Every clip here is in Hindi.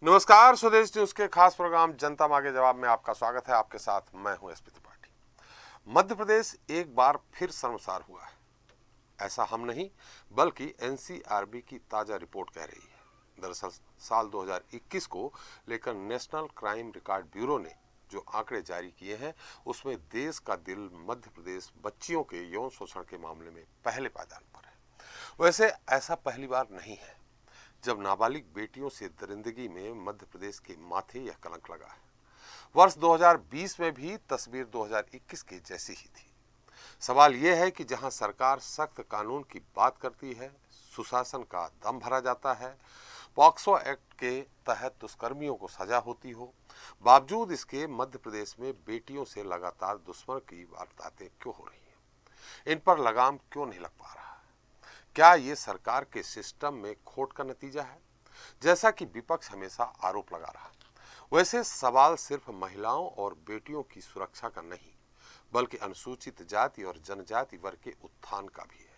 नमस्कार, स्वदेश न्यूज के खास प्रोग्राम जनता मांगे जवाब में आपका स्वागत है। आपके साथ मैं हूं एसपी त्रिपाठी। मध्य प्रदेश एक बार फिर शर्मसार हुआ है। ऐसा हम नहीं बल्कि एनसीआरबी की ताजा रिपोर्ट कह रही है। दरअसल साल 2021 को लेकर नेशनल क्राइम रिकॉर्ड ब्यूरो ने जो आंकड़े जारी किए हैं उसमें देश का दिल मध्य प्रदेश बच्चियों के यौन शोषण के मामले में पहले पायदान पर है। वैसे ऐसा पहली बार नहीं है जब नाबालिग बेटियों से दरिंदगी में मध्य प्रदेश के माथे यह कलंक लगा है। वर्ष 2020 में भी तस्वीर 2021 के जैसी ही थी। सवाल यह है कि जहां सरकार सख्त कानून की बात करती है, सुशासन का दम भरा जाता है, पॉक्सो एक्ट के तहत दुष्कर्मियों को सजा होती हो, बावजूद इसके मध्य प्रदेश में बेटियों से लगातार दुश्मन की वारदातें क्यों हो रही हैं? इन पर लगाम क्यों नहीं लग पा रहा? क्या ये सरकार के सिस्टम में खोट का नतीजा है, जैसा कि विपक्ष हमेशा आरोप लगा रहा? वैसे सवाल सिर्फ महिलाओं और बेटियों की सुरक्षा का नहीं बल्कि अनुसूचित जाति और जनजाति वर्ग के उत्थान का भी है,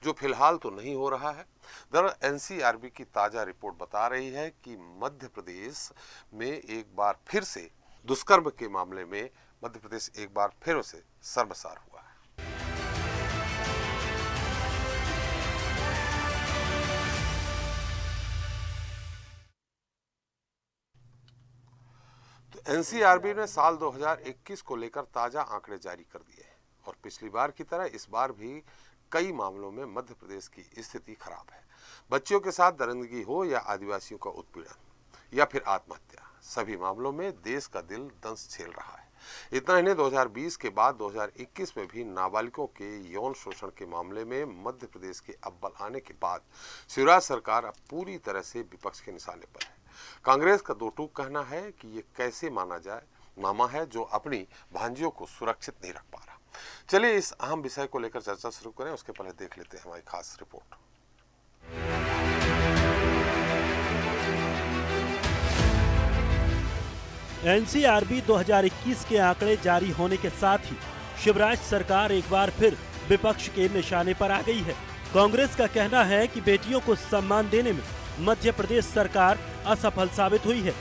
जो फिलहाल तो नहीं हो रहा है। दरअसल एनसीआरबी की ताजा रिपोर्ट बता रही है कि मध्य प्रदेश में एक बार फिर से दुष्कर्म के मामले में मध्य प्रदेश एक बार फिर से शर्मसार हुआ है। एनसीआरबी ने साल 2021 को लेकर ताजा आंकड़े जारी कर दिए हैं और पिछली बार की तरह इस बार भी कई मामलों में मध्य प्रदेश की स्थिति खराब है। बच्चियों के साथ दरिंदगी हो या आदिवासियों का उत्पीड़न या फिर आत्महत्या, सभी मामलों में देश का दिल दंश झेल रहा है। इतना ही नहीं, 2020 के बाद 2021 में भी नाबालिगों के यौन शोषण के मामले में मध्य प्रदेश के अव्वल आने के बाद शिवराज सरकार अब पूरी तरह से विपक्ष के निशाने पर है। कांग्रेस का दो टूक कहना है कि ये कैसे मामा है जो अपनी भांजियों को सुरक्षित नहीं रख पा रहा। चलिए इस अहम विषय को लेकर चर्चा शुरू करें, उसके पहले देख लेते हैं हमारी खास रिपोर्ट। एनसीआरबी 2021 के आंकड़े जारी होने के साथ ही शिवराज सरकार एक बार फिर विपक्ष के निशाने पर आ गई है। कांग्रेस का कहना है कि बेटियों को सम्मान देने में मध्य प्रदेश सरकार असफल साबित हुई है।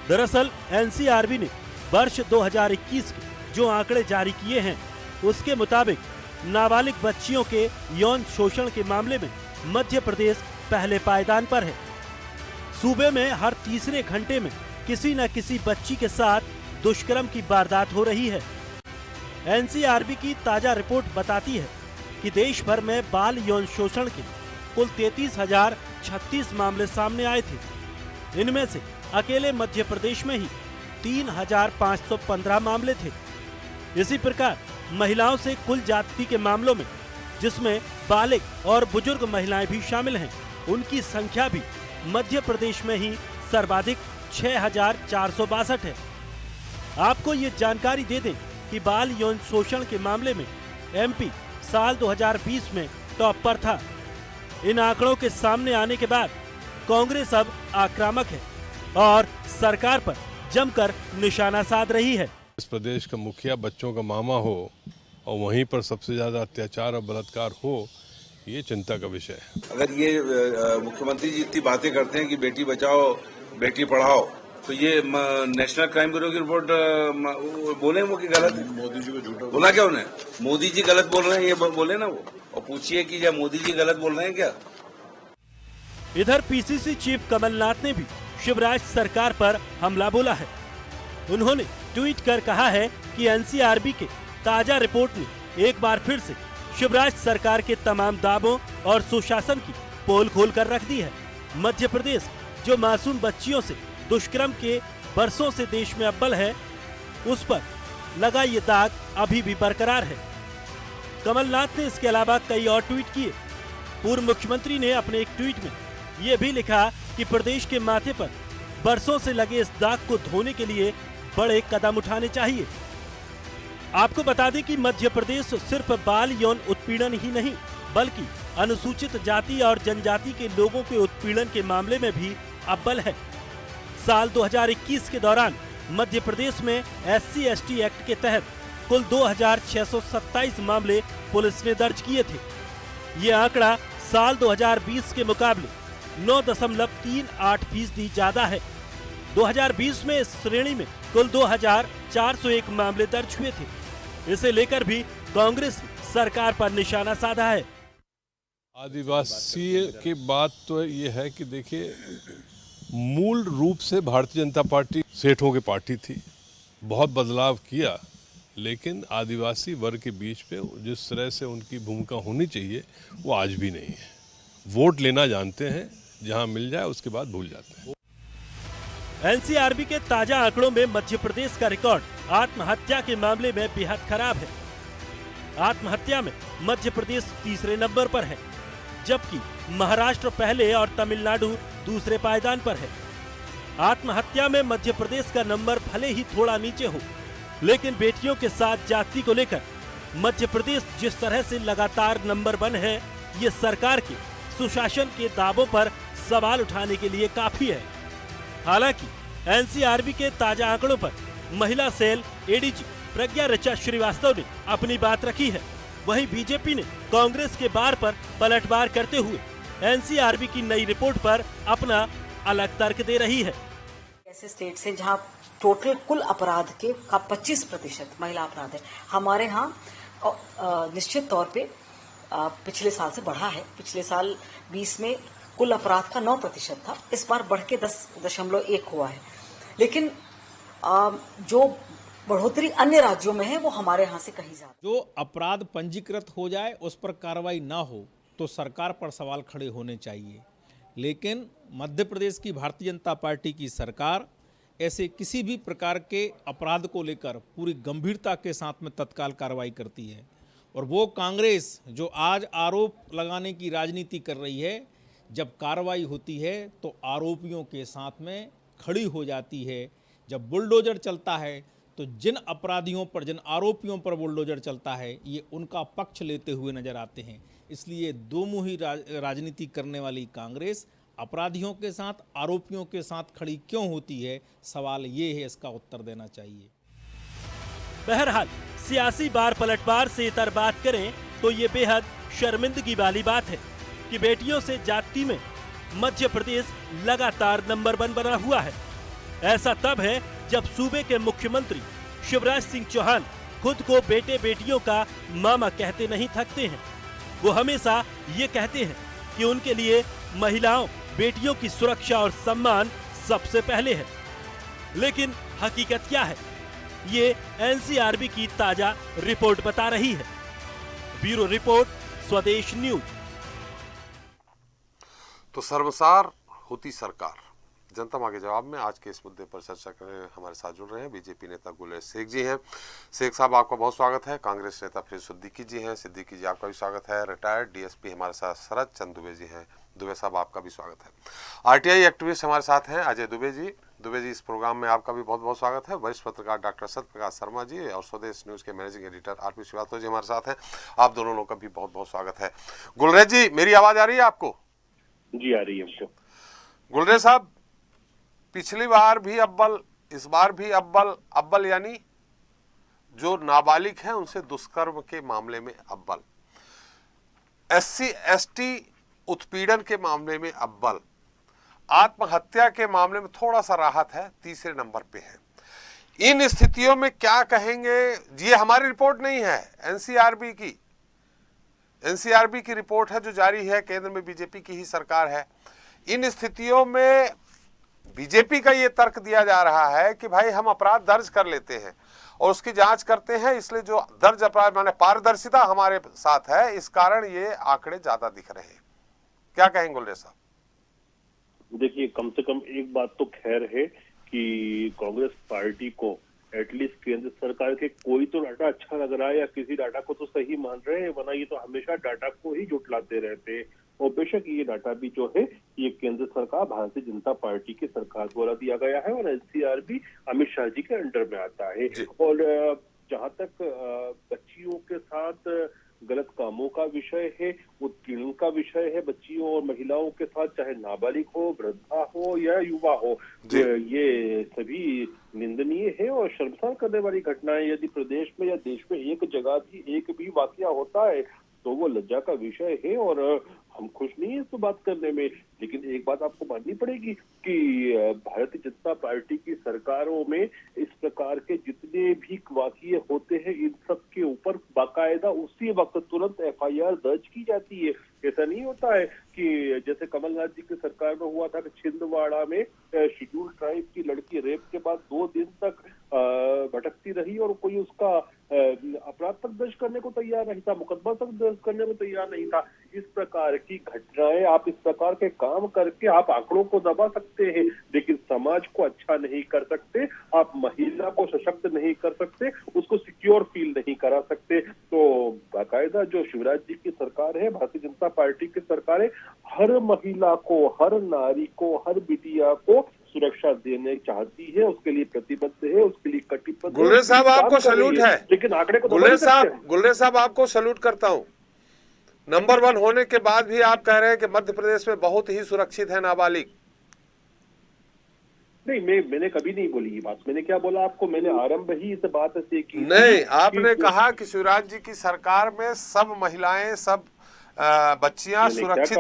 दरअसल एनसीआरबी ने वर्ष 2021 के जो आंकड़े जारी किए हैं उसके मुताबिक नाबालिग बच्चियों के यौन शोषण के मामले में मध्य प्रदेश पहले पायदान पर है। सूबे में हर तीसरे घंटे में किसी न किसी बच्ची के साथ दुष्कर्म की वारदात हो रही है। एनसीआरबी की ताजा रिपोर्ट बताती है कि देश भर में बाल यौन शोषण के कुल 33,036 मामले सामने आए थे। इनमें से अकेले मध्य प्रदेश में ही 3,515 मामले थे। इसी प्रकार महिलाओं से कुल जाति के मामलों में, जिसमें बालिग और बुजुर्ग महिलाएं भी शामिल हैं, उनकी संख्या भी मध्य प्रदेश में ही सर्वाधिक 6,462 है। आपको ये जानकारी दे दें कि बाल यौन शोषण के मामले में एमपी साल 2020 में टॉप पर था। इन आंकड़ों के सामने आने के बाद कांग्रेस अब आक्रामक है और सरकार पर जमकर निशाना साध रही है। इस प्रदेश का मुखिया बच्चों का मामा हो और वहीं पर सबसे ज्यादा अत्याचार और बलात्कार हो, ये चिंता का विषय है। अगर ये मुख्यमंत्री जी इतनी बातें करते हैं कि बेटी बचाओ बेटी पढ़ाओ, तो ये नेशनल क्राइम ब्यूरो की रिपोर्ट बोले वो कि गलत है? मोदी जी को झूठा बोला क्या उन्हें? मोदी जी गलत बोल रहे हैं ये बोले ना वो, और पूछिए कि क्या मोदी जी गलत बोल रहे हैं क्या? इधर पीसीसी चीफ कमलनाथ ने भी शिवराज सरकार पर हमला बोला है। उन्होंने ट्वीट कर कहा है कि एनसीआरबी के ताजा रिपोर्ट ने एक बार फिर से शिवराज सरकार के तमाम दावों और सुशासन की पोल खोल कर रख दी है। मध्य प्रदेश जो मासूम बच्चियों से दुष्कर्म के बरसों से देश में अव्वल है, उस पर लगा ये दाग अभी भी बरकरार है। कमलनाथ ने इसके अलावा कई और ट्वीट किए। पूर्व मुख्यमंत्री ने अपने एक ट्वीट में ये भी लिखा कि प्रदेश के माथे पर बरसों से लगे इस दाग को धोने के लिए बड़े कदम उठाने चाहिए। आपको बता दें कि मध्य प्रदेश सिर्फ बाल यौन उत्पीड़न ही नहीं बल्कि अनुसूचित जाति और जनजाति के लोगों के उत्पीड़न के मामले में भी अव्वल है। साल 2021 के दौरान मध्य प्रदेश में SC/ST एक्ट के तहत कुल 2,627 मामले पुलिस ने दर्ज किए थे। ये आंकड़ा साल 2020 के मुकाबले 9.38% ज्यादा है। 2020 में इस श्रेणी में कुल 2401 मामले दर्ज हुए थे। इसे लेकर भी कांग्रेस ने सरकार पर निशाना साधा है। आदिवासी की बात तो ये है कि देखिए, मूल रूप से भारतीय जनता पार्टी सेठों की पार्टी थी, बहुत बदलाव किया, लेकिन आदिवासी वर्ग के बीच पे जिस तरह से उनकी भूमिका होनी चाहिए वो आज भी नहीं है। वोट लेना जानते हैं, जहां मिल जाए उसके बाद भूल जाते हैं। एनसीआरबी के ताजा आंकड़ों में मध्य प्रदेश का रिकॉर्ड आत्महत्या के मामले में बेहद खराब है। आत्महत्या में मध्य प्रदेश तीसरे नंबर पर है, जबकि महाराष्ट्र पहले और तमिलनाडु दूसरे पायदान पर है। आत्महत्या में मध्य प्रदेश का नंबर भले ही थोड़ा नीचे हो, लेकिन बेटियों के साथ जाति को लेकर मध्य प्रदेश जिस तरह से लगातार नंबर 1 है, ये सरकार के सुशासन के दावों पर सवाल उठाने के लिए काफी है। हालांकि एनसीआरबी के ताजा आंकड़ों पर महिला सेल एडीजी प्रज्ञा ऋचा श्रीवास्तव ने अपनी बात रखी है। वहीं बीजेपी ने कांग्रेस के बार पर पलटवार करते हुए एनसीआरबी की नई रिपोर्ट पर अपना अलग तर्क दे रही है। ऐसे स्टेट से जहां टोटल कुल अपराध के का 25% महिला अपराध है, हमारे यहाँ निश्चित तौर पे पिछले साल से बढ़ा है। पिछले साल 20 में कुल अपराध का 9% था, इस बार बढ़ के 10.1 हुआ है। लेकिन जो बढ़ोतरी अन्य राज्यों में है वो हमारे यहाँ से कहीं ज्यादा। जो अपराध पंजीकृत हो जाए उस पर कार्रवाई ना हो तो सरकार पर सवाल खड़े होने चाहिए, लेकिन मध्य प्रदेश की भारतीय जनता पार्टी की सरकार ऐसे किसी भी प्रकार के अपराध को लेकर पूरी गंभीरता के साथ में तत्काल कार्रवाई करती है। और वो कांग्रेस जो आज आरोप लगाने की राजनीति कर रही है, जब कार्रवाई होती है तो आरोपियों के साथ में खड़ी हो जाती है। जब बुलडोजर चलता है तो जिन अपराधियों पर, जिन आरोपियों पर बुलडोजर चलता है, ये उनका पक्ष लेते हुए नजर आते हैं। इसलिए दोमुही राजनीति करने वाली कांग्रेस अपराधियों के साथ, आरोपियों के साथ खड़ी क्यों होती है, सवाल ये है, इसका उत्तर देना चाहिए। बहरहाल सियासी बार पलटवार से इतर बात करें तो ये बेहद शर्मिंदगी वाली बात है कि बेटियों से जाति में मध्य प्रदेश लगातार नंबर 1 बना हुआ है। ऐसा तब है जब सूबे के मुख्यमंत्री शिवराज सिंह चौहान खुद को बेटे बेटियों का मामा कहते नहीं थकते हैं। वो हमेशा ये कहते हैं कि उनके लिए महिलाओं, बेटियों की सुरक्षा और सम्मान सबसे पहले है। लेकिन हकीकत क्या है, ये एनसीआरबी की ताजा रिपोर्ट बता रही है। ब्यूरो रिपोर्ट, स्वदेश न्यूज। तो शर्मसार होती सरकार, जनता मांगे जवाब में आज के इस मुद्दे पर चर्चा करने हमारे साथ जुड़ रहे हैं बीजेपी नेता गुलेर शेख जी हैं। शेख साहब, आपका बहुत स्वागत है। कांग्रेस नेता फिर सिद्दीकी जी हैं। सिद्दीकी जी, आपका भी स्वागत है। रिटायर्ड डीएसपी हमारे साथ शरद चंद दुबे जी हैं। दुबे साहब, आपका भी स्वागत है। आरटीआई एक्टिविस्ट हमारे साथ हैं अजय दुबे जी। दुबे जी, इस प्रोग्राम में आपका भी बहुत बहुत स्वागत है। वरिष्ठ पत्रकार डॉक्टर सत्यप्रकाश शर्मा जी और स्वदेश न्यूज के managing editor RP Srivastava ji हमारे साथ हैं। आप दोनों लोगों का भी बहुत बहुत स्वागत है। गुलेर जी, मेरी आवाज आ रही है आपको? जी आ रही है। गुलेर साहब, पिछली बार भी अव्वल, इस बार भी अव्वल। अव्वल यानी जो नाबालिग हैं उनसे दुष्कर्म के मामले में अव्वल, एससी एसटी उत्पीड़न के मामले में अव्वल, आत्महत्या के मामले में थोड़ा सा राहत है, तीसरे नंबर पे है। इन स्थितियों में क्या कहेंगे? ये हमारी रिपोर्ट नहीं है, एनसीआरबी की रिपोर्ट है जो जारी है। केंद्र में बीजेपी की ही सरकार है। इन स्थितियों में बीजेपी का ये तर्क दिया जा रहा है कि भाई हम अपराध दर्ज कर लेते हैं और उसकी जांच करते हैं, इसलिए जो दर्ज अपराध माने पारदर्शिता हमारे साथ है, इस कारण ये आंकड़े ज्यादा दिख रहे हैं। क्या कहेंगे गुलेर साहब? देखिए, कम से कम एक बात तो खैर है कि कांग्रेस पार्टी को एटलीस्ट केंद्र सरकार के कोई तो डाटा अच्छा लग रहा है या किसी डाटा को तो सही मान रहे हैं, वरना ये तो हमेशा डाटा को ही जुटलाते रहते हैं। और बेशक ये डाटा भी जो है ये केंद्र सरकार, भारतीय जनता पार्टी की सरकार द्वारा दिया गया है और एनसीआरबी अमित शाह जी के अंडर में आता है। और जहां तक बच्चियों के साथ गलत कामों का विषय है, उत्पीड़न का विषय है बच्चियों और महिलाओं के साथ, चाहे नाबालिग हो, वृद्धा हो या युवा हो, ये सभी निंदनीय है और शर्मसार करने वाली घटनाएं। यदि प्रदेश में या देश में एक जगह भी एक भी वाकया होता है तो वो लज्जा का विषय है। और हम खुश नहीं है इसको बात करने में, लेकिन एक बात आपको माननी पड़ेगी कि भारतीय जनता पार्टी की सरकारों में इस प्रकार के जितने भी वाकये होते हैं इन सब के ऊपर बाकायदा उसी वक्त तुरंत एफआईआर दर्ज की जाती है। ऐसा नहीं होता है कि जैसे कमलनाथ जी की सरकार में हुआ था कि छिंदवाड़ा में शेड्यूल ट्राइब की लड़की रेप के बाद 2 दिन तक भटकती रही और कोई उसका अपराध तक दर्ज करने को तैयार नहीं था, मुकदमा तक दर्ज करने को तैयार नहीं था। इस प्रकार की घटनाएं, आप इस प्रकार के काम करके आप आंकड़ों को दबा सकते हैं, लेकिन समाज को अच्छा नहीं कर सकते, आप महिला को सशक्त नहीं कर सकते, उसको सिक्योर फील नहीं करा सकते। तो बाकायदा जो शिवराज जी की सरकार है, भारतीय जनता पार्टी की सरकार है, हर महिला को, हर नारी को, हर बिटिया को सुरक्षा देने चाहती है, उसके लिए प्रतिबद्ध है, उसके लिए कटिबद्ध है। गुलरेज साहब आपको सैल्यूट है, लेकिन आंकड़े को गुलरेज साहब आपको सैल्यूट करता हूं। नंबर 1 होने के बाद भी आप कह रहे हैं कि मध्य प्रदेश में बहुत ही सुरक्षित है नाबालिग। नहीं, मैंने कभी नहीं बोली ये बात। मैंने क्या बोला आपको? मैंने आरंभ ही इस बात से की। नहीं, आपने कहा कि शिवराज जी की सरकार में सब महिलाएं, सब बच्चियां सुरक्षित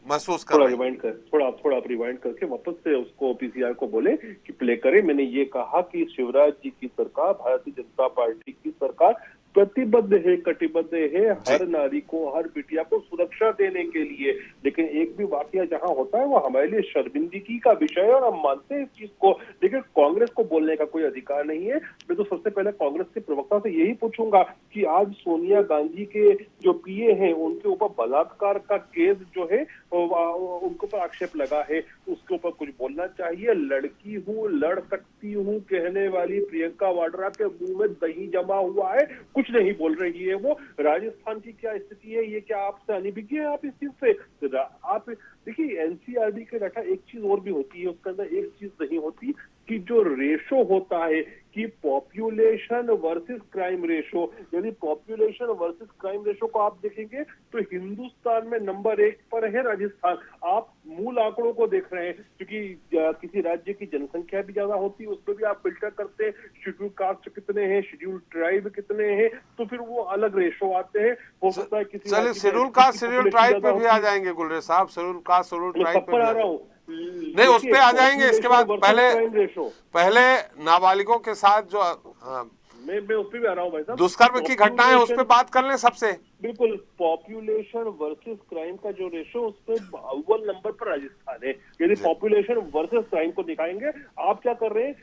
महसूस कर रही हैं। थोड़ा आप रिवाइंड करके वापस से उसको पीसीआर को बोले कि प्ले करें। मैंने ये कहा कि शिवराज जी की सरकार, भारतीय जनता पार्टी की सरकार प्रतिबद्ध है, कटिबद्ध है हर नारी को, हर बिटिया को सुरक्षा देने के लिए। लेकिन एक भी वाकया जहां होता है वो हमारे लिए शर्मिंदगी का विषय है और हम मानते हैं इस चीज को, लेकिन कांग्रेस को बोलने का कोई अधिकार नहीं है। मैं तो सबसे पहले कांग्रेस के प्रवक्ता से यही पूछूंगा कि आज सोनिया गांधी के जो पीए हैं उनके ऊपर बलात्कार का केस जो है उनके ऊपर आक्षेप लगा है, उसके ऊपर कुछ बोलना चाहिए। लड़की हूँ, लड़ सकती हूँ कहने वाली प्रियंका वाड्रा के मुंह में दही जमा हुआ है, कुछ नहीं बोल रही है वो। राजस्थान की क्या स्थिति है, ये क्या आपसे अनभिज्ञ है आप इस चीज से? आप देखिए एनसीआरबी के डाटा एक चीज और भी होती है, उसके अंदर एक चीज नहीं होती कि जो रेशो होता है कि पॉपुलेशन वर्सेस क्राइम रेशो, यदि पॉपुलेशन वर्सेस क्राइम रेशो को आप देखेंगे तो हिंदुस्तान में नंबर 1 पर है राजस्थान। आप मूल आंकड़ों को देख रहे हैं क्योंकि किसी राज्य की जनसंख्या भी ज्यादा होती है, उसमें भी आप फिल्टर करते हैं शेड्यूल कास्ट कितने हैं, शेड्यूल ट्राइब कितने हैं, तो फिर वो अलग रेशो आते हैं। हो सकता है किसी शेड्यूल कास्ट शेड्यूल ट्राइब पे भी आ जाएंगे गुलरेज साहब, शेड्यूल कास्ट शेड्यूल ट्राइब पे आ रहा हूँ। नहीं, उस पे आ जाएंगे। इसके बाद पहले नाबालिगों के साथ जो मैं उस पे भी आ रहा हूँ भाई साहब, दुष्कर्म की घटनाएं उस पे बात कर लें सबसे। बिल्कुल, पॉपुलेशन वर्सेस क्राइम का जो रेशो उस पे अव्वल नंबर पर राजस्थान है। यदि पॉपुलेशन वर्सेस क्राइम को दिखाएंगे, आप क्या कर रहे हैं,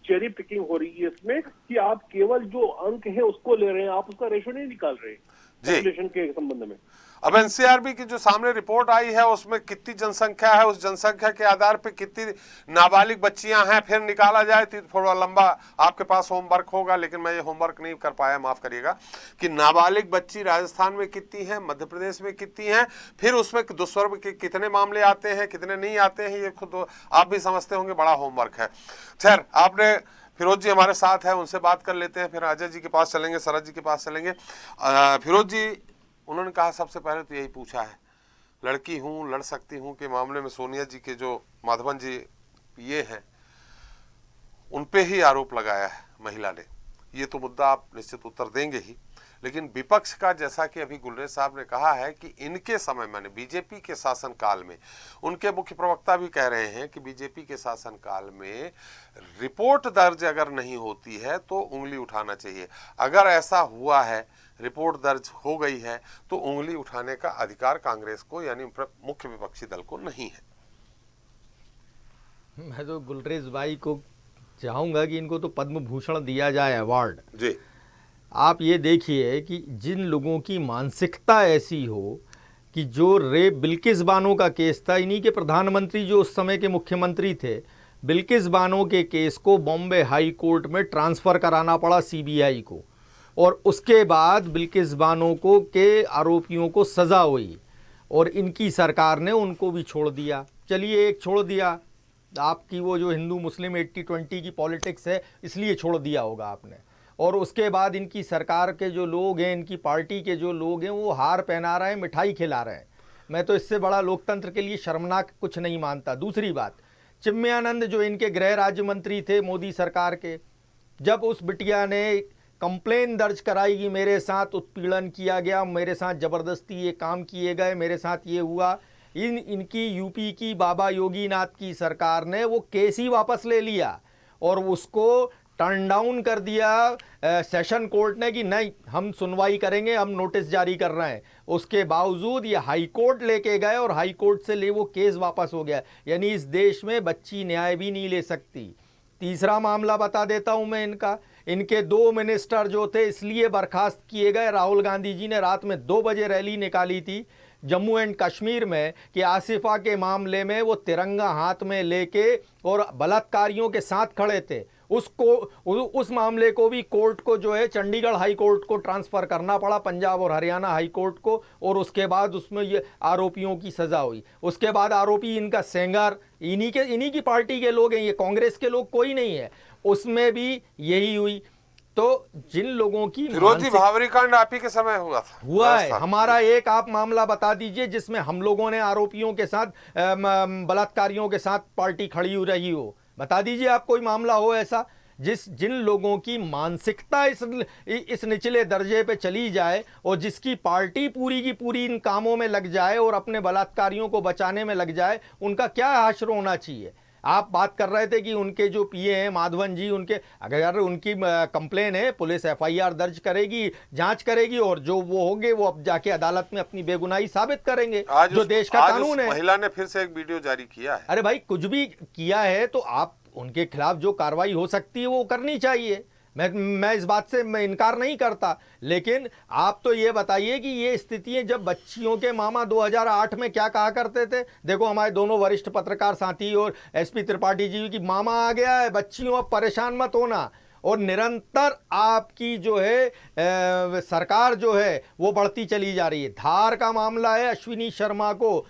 चेरी पिकिंग हो रही है इसमें कि आप केवल जो अंक है उसको ले रहे हैं, आप उसका रेशो नहीं निकाल रहे पॉपुलेशन के संबंध में। अब एनसीआरबी की जो सामने रिपोर्ट आई है उसमें कितनी जनसंख्या है, उस जनसंख्या के आधार पे कितनी नाबालिग बच्चियां हैं, फिर निकाला जाए तो थोड़ा लंबा आपके पास होमवर्क होगा, लेकिन मैं ये होमवर्क नहीं कर पाया, माफ करिएगा, कि नाबालिग बच्ची राजस्थान में कितनी है, मध्य प्रदेश में कितनी है, फिर उसमें दुष्कर्म के कितने मामले आते हैं, कितने नहीं आते हैं, ये खुद आप भी समझते होंगे, बड़ा होमवर्क है। खैर, आपने फिरोज जी हमारे साथ है, उनसे बात कर लेते हैं, फिर अजय जी के पास चलेंगे, शरद जी के पास चलेंगे। फिरोज जी, उन्होंने कहा सबसे पहले तो यही पूछा है, लड़की हूँ, लड़ सकती हूँ के मामले में सोनिया जी के जो माधवन जी ये हैं उन पे ही आरोप लगाया है महिला ने। ये तो मुद्दा आप निश्चित उत्तर देंगे ही, लेकिन विपक्ष का, जैसा कि अभी गुलरेज साहब ने कहा है कि इनके समय में बीजेपी के शासनकाल में, उनके मुख्य प्रवक्ता भी कह रहे हैं कि बीजेपी के शासनकाल में रिपोर्ट दर्ज अगर नहीं होती है तो उंगली उठाना चाहिए। अगर ऐसा हुआ है, रिपोर्ट दर्ज हो गई है, तो उंगली उठाने का अधिकार कांग्रेस को यानी मुख्य विपक्षी दल को नहीं है। मैं तो गुलरेज भाई को चाहूंगा कि इनको तो पद्म भूषण दिया जाए, अवार्ड जी। आप ये देखिए कि जिन लोगों की मानसिकता ऐसी हो कि जो रेप बिल्किस बानो का केस था, इन्हीं के प्रधानमंत्री जो उस समय के मुख्यमंत्री थे, बिल्किस बानो के केस को बॉम्बे हाई कोर्ट में ट्रांसफ़र कराना पड़ा सीबीआई को, और उसके बाद बिल्किस बानो को के आरोपियों को सज़ा हुई और इनकी सरकार ने उनको भी छोड़ दिया। चलिए, एक छोड़ दिया, आपकी वो जो हिंदू मुस्लिम 80-20 की पॉलिटिक्स है इसलिए छोड़ दिया होगा आपने, और उसके बाद इनकी सरकार के जो लोग हैं, इनकी पार्टी के जो लोग हैं, वो हार पहना रहे हैं, मिठाई खिला रहे हैं। मैं तो इससे बड़ा लोकतंत्र के लिए शर्मनाक कुछ नहीं मानता। दूसरी बात, चिन्मयानंद जो इनके गृह राज्य मंत्री थे मोदी सरकार के, जब उस बिटिया ने कंप्लेन दर्ज कराई कि मेरे साथ उत्पीड़न किया गया, मेरे साथ ज़बरदस्ती ये काम किए गए, मेरे साथ ये हुआ, इनकी यूपी की बाबा योगीनाथ की सरकार ने वो केस ही वापस ले लिया और उसको टर्न डाउन कर दिया सेशन कोर्ट ने कि नहीं हम सुनवाई करेंगे, हम नोटिस जारी कर रहे हैं। उसके बावजूद ये हाई कोर्ट लेके गए और हाई कोर्ट से ले वो केस वापस हो गया। यानी इस देश में बच्ची न्याय भी नहीं ले सकती। तीसरा मामला बता देता हूं मैं इनका। इनके 2 मिनिस्टर जो थे इसलिए बर्खास्त किए गए। राहुल गांधी जी ने रात में 2 बजे रैली निकाली थी जम्मू एंड कश्मीर में कि आसिफा के मामले में वो तिरंगा हाथ में लेके और बलात्कारियों के साथ खड़े थे। उस मामले को भी कोर्ट को जो है चंडीगढ़ हाई कोर्ट को ट्रांसफ़र करना पड़ा, पंजाब और हरियाणा हाई कोर्ट को, और उसके बाद उसमें ये आरोपियों की सज़ा हुई। उसके बाद आरोपी इनका सेंगर इन्हीं की पार्टी के लोग हैं, ये कांग्रेस के लोग कोई नहीं है, उसमें भी यही हुई। तो जिन लोगों की फिरोजी भावरी कांड आप ही के समय हुआ है। हमारा एक आप मामला बता दीजिए जिसमें हम लोगों ने आरोपियों के साथ बलात्कारियों के साथ पार्टी खड़ी हो रही हो, बता दीजिए आप कोई मामला हो ऐसा जिन लोगों की मानसिकता इस निचले दर्जे पे चली जाए और जिसकी पार्टी पूरी की पूरी इन कामों में लग जाए और अपने बलात्कारियों को बचाने में लग जाए, उनका क्या हाशर होना चाहिए। आप बात कर रहे थे कि उनके जो पीए हैं माधवन जी, उनके अगर उनकी कंप्लेन है, पुलिस एफआईआर दर्ज करेगी, जांच करेगी और जो वो होंगे वो अब जाके अदालत में अपनी बेगुनाही साबित करेंगे, जो देश का कानून है। महिला ने फिर से एक वीडियो जारी किया है। अरे भाई कुछ भी किया है तो आप उनके खिलाफ जो कार्रवाई हो सकती है वो करनी चाहिए। मैं इस बात से मैं इनकार नहीं करता, लेकिन आप तो ये बताइए कि ये स्थितियां जब बच्चियों के मामा 2008 में क्या कहा करते थे। देखो हमारे दोनों वरिष्ठ पत्रकार साथी और एसपी त्रिपाठी जी की मामा आ गया है, बच्चियों अब परेशान मत होना। और निरंतर आपकी जो है सरकार जो है वो बढ़ती चली जा रही है। धार का मामला है, अश्विनी शर्मा को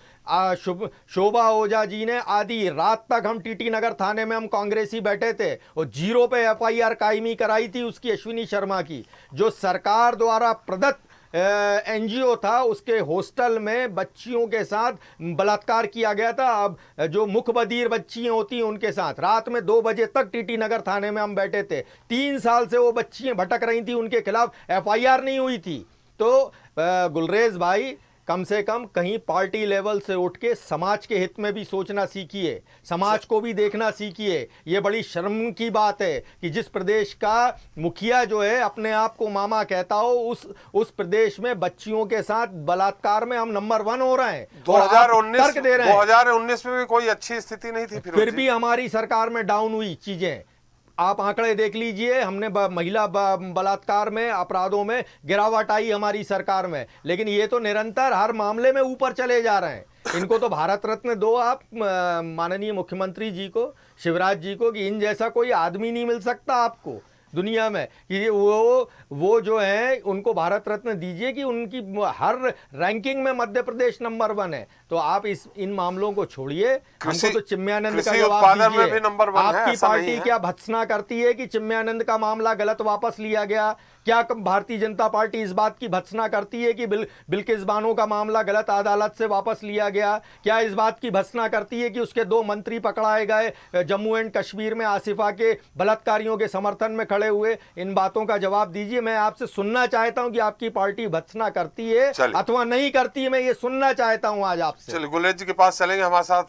शोभा ओझा जी ने आधी रात तक हम टीटी नगर थाने में हम कांग्रेसी बैठे थे और 0 पे एफआईआर कायमी कराई थी उसकी, अश्विनी शर्मा की, जो सरकार द्वारा प्रदत्त एनजीओ था, उसके हॉस्टल में बच्चियों के साथ बलात्कार किया गया था। अब जो मुखबधीर बच्चियां होती हैं उनके साथ रात में 2 बजे तक टीटी नगर थाने में हम बैठे थे। 3 साल से वो बच्चियां भटक रही थी, उनके खिलाफ एफआईआर नहीं हुई थी। तो गुलरेज भाई कम से कम कहीं पार्टी लेवल से उठ के समाज के हित में भी सोचना सीखिए, समाज को भी देखना सीखिए। ये बड़ी शर्म की बात है कि जिस प्रदेश का मुखिया जो है अपने आप को मामा कहता हो, उस प्रदेश में बच्चियों के साथ बलात्कार में हम नंबर 1 हो रहे हैं। 2019 में भी कोई अच्छी स्थिति नहीं थी, फिर भी हमारी सरकार में डाउन हुई चीजें। आप आंकड़े देख लीजिए, हमने महिला बलात्कार में अपराधों में गिरावट आई हमारी सरकार में, लेकिन ये तो निरंतर हर मामले में ऊपर चले जा रहे हैं। इनको तो भारत रत्न दो आप माननीय मुख्यमंत्री जी को, शिवराज जी को, कि इन जैसा कोई आदमी नहीं मिल सकता आपको दुनिया में कि वो जो है उनको भारत रत्न दीजिए कि उनकी हर रैंकिंग में मध्य प्रदेश नंबर 1 है। तो आप इन मामलों को छोड़िए, हमको तो चिन्मयानंद का जवाब दीजिए। आपकी पार्टी क्या भत्सना करती है कि चिन्मयानंद का मामला गलत वापस लिया गया? क्या भारतीय जनता पार्टी इस बात की भत्सना करती है कि बिल्किस बानो का मामला गलत अदालत से वापस लिया गया? क्या इस बात की भत्सना करती है कि उसके 2 मंत्री पकड़ाए गए जम्मू एंड कश्मीर में आसिफा के बलात्कारियों के समर्थन में खड़े हुए? इन बातों का जवाब दीजिए। मैं आपसे सुनना चाहता हूं कि आपकी पार्टी भत्सना करती है अथवा नहीं करती है, मैं ये सुनना चाहता हूं आज आपसे। चलिए गुलेज जी के पास चलेंगे। हमारे साथ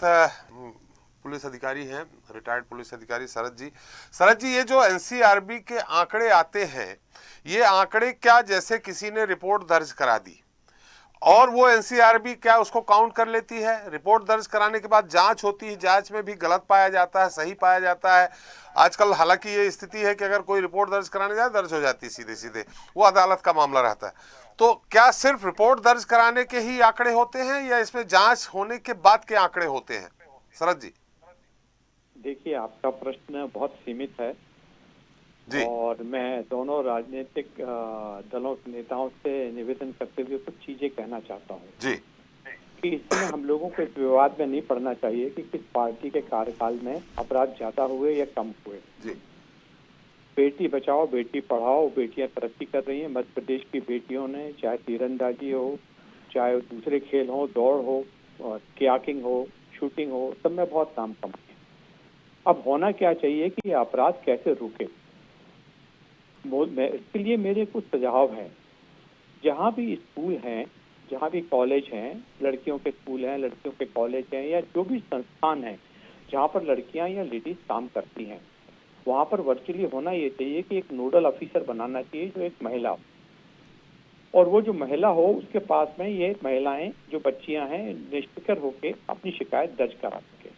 पुलिस अधिकारी हैं, रिटायर्ड पुलिस अधिकारी शरद जी। शरद जी, ये जो एनसीआरबी के आंकड़े आते हैं, ये आंकड़े क्या जैसे किसी ने रिपोर्ट दर्ज करा दी और वो एनसीआरबी क्या उसको काउंट कर लेती है? रिपोर्ट दर्ज कराने के बाद जांच होती है, जांच में भी गलत पाया जाता है, सही पाया जाता है। आजकल हालांकि ये स्थिति है कि अगर कोई रिपोर्ट दर्ज कराने जाए, दर्ज हो जाती है सीधे सीधे, वो अदालत का मामला रहता है। तो क्या सिर्फ रिपोर्ट दर्ज कराने के ही आंकड़े होते हैं या इसमें जांच होने के बाद के आंकड़े होते हैं? शरद जी। देखिए, आपका प्रश्न बहुत सीमित है जी। और मैं दोनों राजनीतिक दलों के नेताओं से निवेदन करते हुए कुछ चीजें कहना चाहता हूँ जी, कि इसमें हम लोगों को इस विवाद में नहीं पड़ना चाहिए कि किस पार्टी के कार्यकाल में अपराध ज्यादा हुए या कम हुए जी। बेटी बचाओ बेटी पढ़ाओ, बेटियां तरक्की कर रही हैं। मध्य प्रदेश की बेटियों ने, चाहे तीरंदाजी हो, चाहे दूसरे खेल हो, दौड़ हो, कयाकिंग हो, शूटिंग हो, सब में बहुत नाम कमाए। अब होना क्या चाहिए कि अपराध कैसे रुके। इसके लिए मेरे कुछ सुझाव हैं। जहाँ भी स्कूल हैं, जहाँ भी कॉलेज हैं, लड़कियों के स्कूल हैं, लड़कियों के कॉलेज हैं, या जो भी संस्थान है जहाँ पर लड़कियाँ या लेडीज काम करती हैं, वहाँ पर वर्चुअली होना ये चाहिए कि एक नोडल ऑफिसर बनाना चाहिए जो एक महिला हो, और वो जो महिला हो उसके पास में ये महिलाएं जो बच्चियां हैं निष्फिक्र होकर अपनी शिकायत दर्ज करा सके।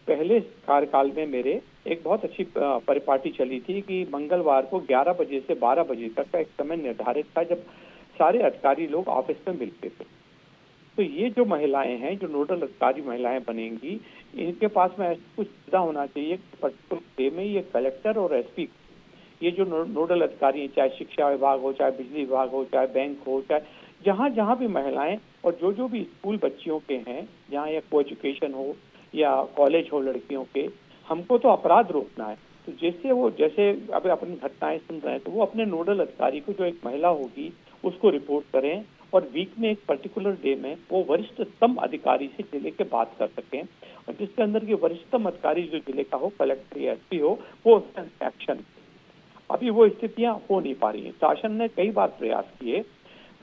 पहले कार्यकाल में मेरे एक बहुत अच्छी परिपाटी चली थी कि मंगलवार को 11 बजे से 12 बजे तक का एक समय निर्धारित था जब सारे अधिकारी लोग ऑफिस में मिलते थे। तो ये जो महिलाएं हैं, जो नोडल अधिकारी महिलाएं बनेंगी, इनके पास में ऐसा कुछ सुविधा होना चाहिए पर्टिकुलर डे में ये कलेक्टर और एसपी, ये जो नोडल अधिकारी हैं, चाहे शिक्षा विभाग हो, चाहे बिजली विभाग हो, चाहे बैंक हो, चाहे जहाँ जहाँ भी महिलाएं और जो भी स्कूल बच्चियों के हैं, जहाँ या को एजुकेशन हो या कॉलेज हो लड़कियों के, हमको तो अपराध रोकना है। तो जैसे अभी अपनी घटनाएं सुन रहे हैं, तो वो अपने नोडल अधिकारी को, जो एक महिला होगी, उसको रिपोर्ट करें और वीक में एक पर्टिकुलर डे में वो वरिष्ठतम अधिकारी से जिले के बात कर सकें, और जिसके अंदर के वरिष्ठतम अधिकारी जो जिले का हो, कलेक्टर या एसपी हो, वो उसका एक्शन। अभी वो स्थितियां हो नहीं पा रही हैं। शासन ने कई बार प्रयास किए,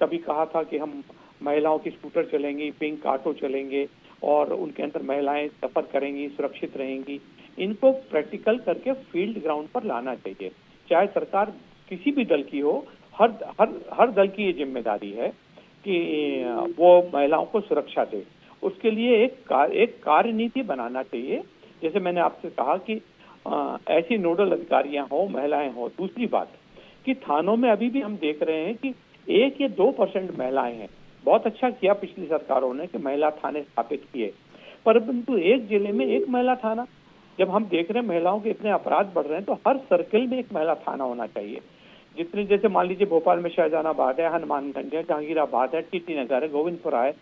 कभी कहा था कि हम महिलाओं की स्कूटर चलेंगी, पिंक ऑटो चलेंगे और उनके अंदर महिलाएं सफर करेंगी, सुरक्षित रहेंगी। इनको प्रैक्टिकल करके फील्ड ग्राउंड पर लाना चाहिए। चाहे सरकार किसी भी दल की हो, हर दल की ये जिम्मेदारी है कि वो महिलाओं को सुरक्षा दे। उसके लिए एक कार्यनीति बनाना चाहिए। जैसे मैंने आपसे कहा कि ऐसी नोडल अधिकारियां हो, महिलाएं हो। दूसरी बात कि थानों में अभी भी हम देख रहे हैं कि 1 या 2% महिलाएं हैं। बहुत अच्छा किया पिछली सरकारों ने कि महिला थाने स्थापित किए, परंतु एक जिले में एक महिला थाना। जब हम देख रहे हैं महिलाओं के इतने अपराध बढ़ रहे हैं, तो हर सर्कल में एक महिला थाना होना चाहिए। जितने, जैसे मान लीजिए भोपाल में शाहजहानाबाद है, हनुमानगंज है, जहांगीराबाद है, टीटी नगर है, गोविंदपुरा है,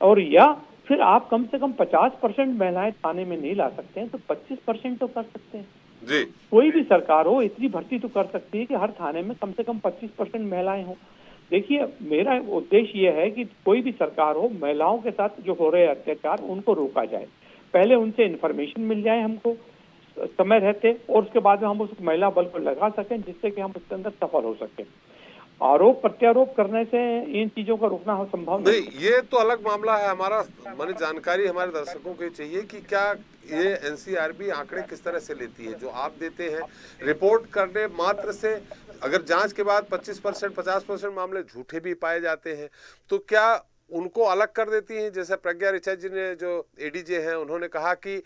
और या फिर आप कम से कम 50% महिलाएं थाने में नहीं ला सकते हैं तो 25% तो कर सकते हैं जी। कोई भी सरकार हो इतनी भर्ती तो कर सकती है कि हर थाने में कम से कम 25% महिलाएं हो। देखिए, मेरा उद्देश्य ये है कि कोई भी सरकार हो, महिलाओं के साथ जो हो रहे अत्याचार उनको रोका जाए। पहले उनसे इन्फॉर्मेशन मिल जाए हमको समय रहते, और उसके बाद में हम उस महिला बल को लगा सकें जिससे कि हम उसके अंदर सफल हो सकें। आरोप प्रत्यारोप करने से इन चीजों का रोकना संभव नहीं। ये तो अलग मामला है। हमारा माने जानकारी हमारे दर्शकों को चाहिए कि क्या ये एनसीआरबी आंकड़े किस तरह से लेती है। जो आप देते हैं रिपोर्ट करने मात्र से, अगर जांच के बाद 25% 50% मामले झूठे भी पाए जाते हैं, तो क्या उनको अलग कर देती हैं? जैसे प्रज्ञा ऋचा जी ने, जो एडीजे हैं, उन्होंने कहा कि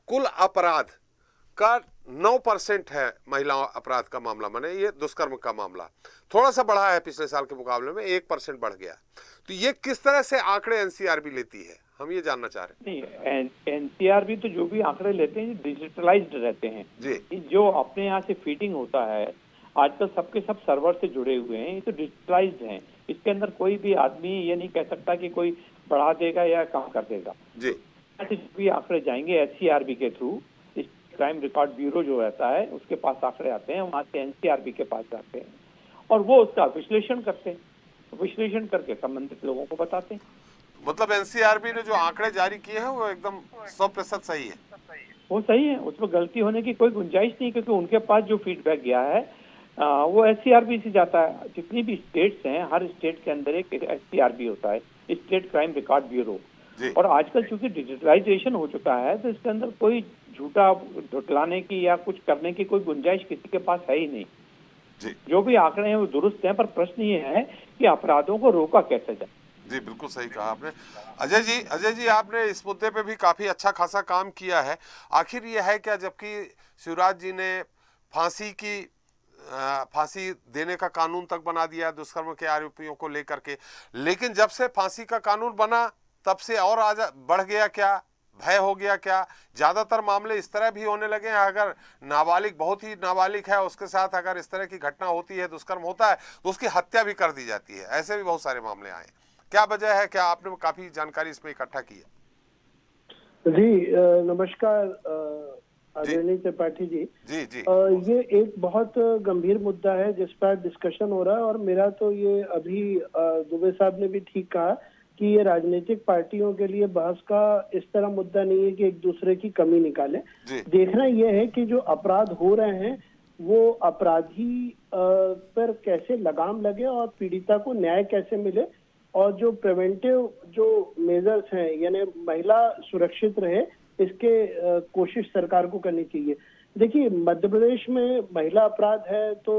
कुल अपराध का 9% है महिला अपराध का मामला, माने ये दुष्कर्म का मामला थोड़ा सा बढ़ा है पिछले साल के मुकाबले में, 1% बढ़ गया। तो ये किस तरह से आंकड़े एनसीआरबी लेती है, हम ये जानना चाह रहे हैं। नहीं, एनसीआरबी तो जो भी आंकड़े लेते हैं डिजिटलाइज्ड रहते हैं जी। जो अपने यहाँ से फीडिंग होता है, आजकल सबके सब सर्वर से जुड़े हुए हैं, ये तो डिजिटलाइज्ड हैं। इसके अंदर कोई भी आदमी ये नहीं कह सकता कि कोई बढ़ा देगा या कम कर देगा जी। ऐसे जो भी आंकड़े जाएंगे एचसीआरबी के थ्रू, क्राइम रिकॉर्ड ब्यूरो जो रहता है उसके पास आंकड़े आते हैं, वहां से एनसीआरबी के पास जाते हैं और वो उसका विश्लेषण करते हैं, विश्लेषण करके संबंधित लोगों को बताते हैं। मतलब एनसीआरबी ने जो आंकड़े जारी किए हैं वो एकदम 100% सही है। वो सही है, उसमें गलती होने की कोई गुंजाइश नहीं, क्योंकि उनके पास जो फीडबैक गया है वो एचसीआरबी से जाता है। जितनी भी स्टेट्स हैं, हर स्टेट के अंदर एक एचसीआरबी होता है, स्टेट क्राइम रिकॉर्ड ब्यूरो। और आजकल चूंकि डिजिटलाइजेशन हो चुका है तो इसके अंदर कोई झूठा झुटलाने की या कुछ करने की कोई गुंजाइश किसी के पास है ही नहीं जी। जो भी आंकड़े हैं वो दुरुस्त हैं, पर प्रश्न ये है कि अपराधों को रोका कैसे जाए। जी बिल्कुल सही कहा आपने। अजय जी आपने इस मुद्दे पे भी काफी अच्छा खासा काम किया है। आखिर ये है क्या, जबकि शिवराज जी ने फांसी देने का कानून तक बना दिया दुष्कर्म के आरोपियों को लेकर के, लेकिन जब से फांसी का कानून बना तब से और बढ़ गया क्या, भय हो गया क्या? ज्यादातर मामले इस तरह भी होने लगे हैं, अगर नाबालिग, बहुत ही नाबालिग है, उसके साथ अगर इस तरह की घटना होती है, दुष्कर्म होता है, तो उसकी हत्या भी कर दी जाती है। ऐसे भी बहुत सारे मामले आए। क्या वजह है? क्या आपने काफी जानकारी इसमें इकट्ठा की है? जी नमस्कार आदरणीय त्रिपाठी जी। जी जी ये एक बहुत गंभीर मुद्दा है जिस पर डिस्कशन हो रहा है, और मेरा तो ये अभी दुबे साहब ने भी ठीक कहा कि ये राजनीतिक पार्टियों के लिए बहस का इस तरह मुद्दा नहीं है कि एक दूसरे की कमी निकालें। देखना यह है कि जो अपराध हो रहे हैं वो अपराधी पर कैसे लगाम लगे और पीड़िता को न्याय कैसे मिले, और जो प्रिवेंटिव जो मेजर्स हैं यानी महिला सुरक्षित रहे, इसके कोशिश सरकार को करनी चाहिए। देखिए, मध्य प्रदेश में महिला अपराध है तो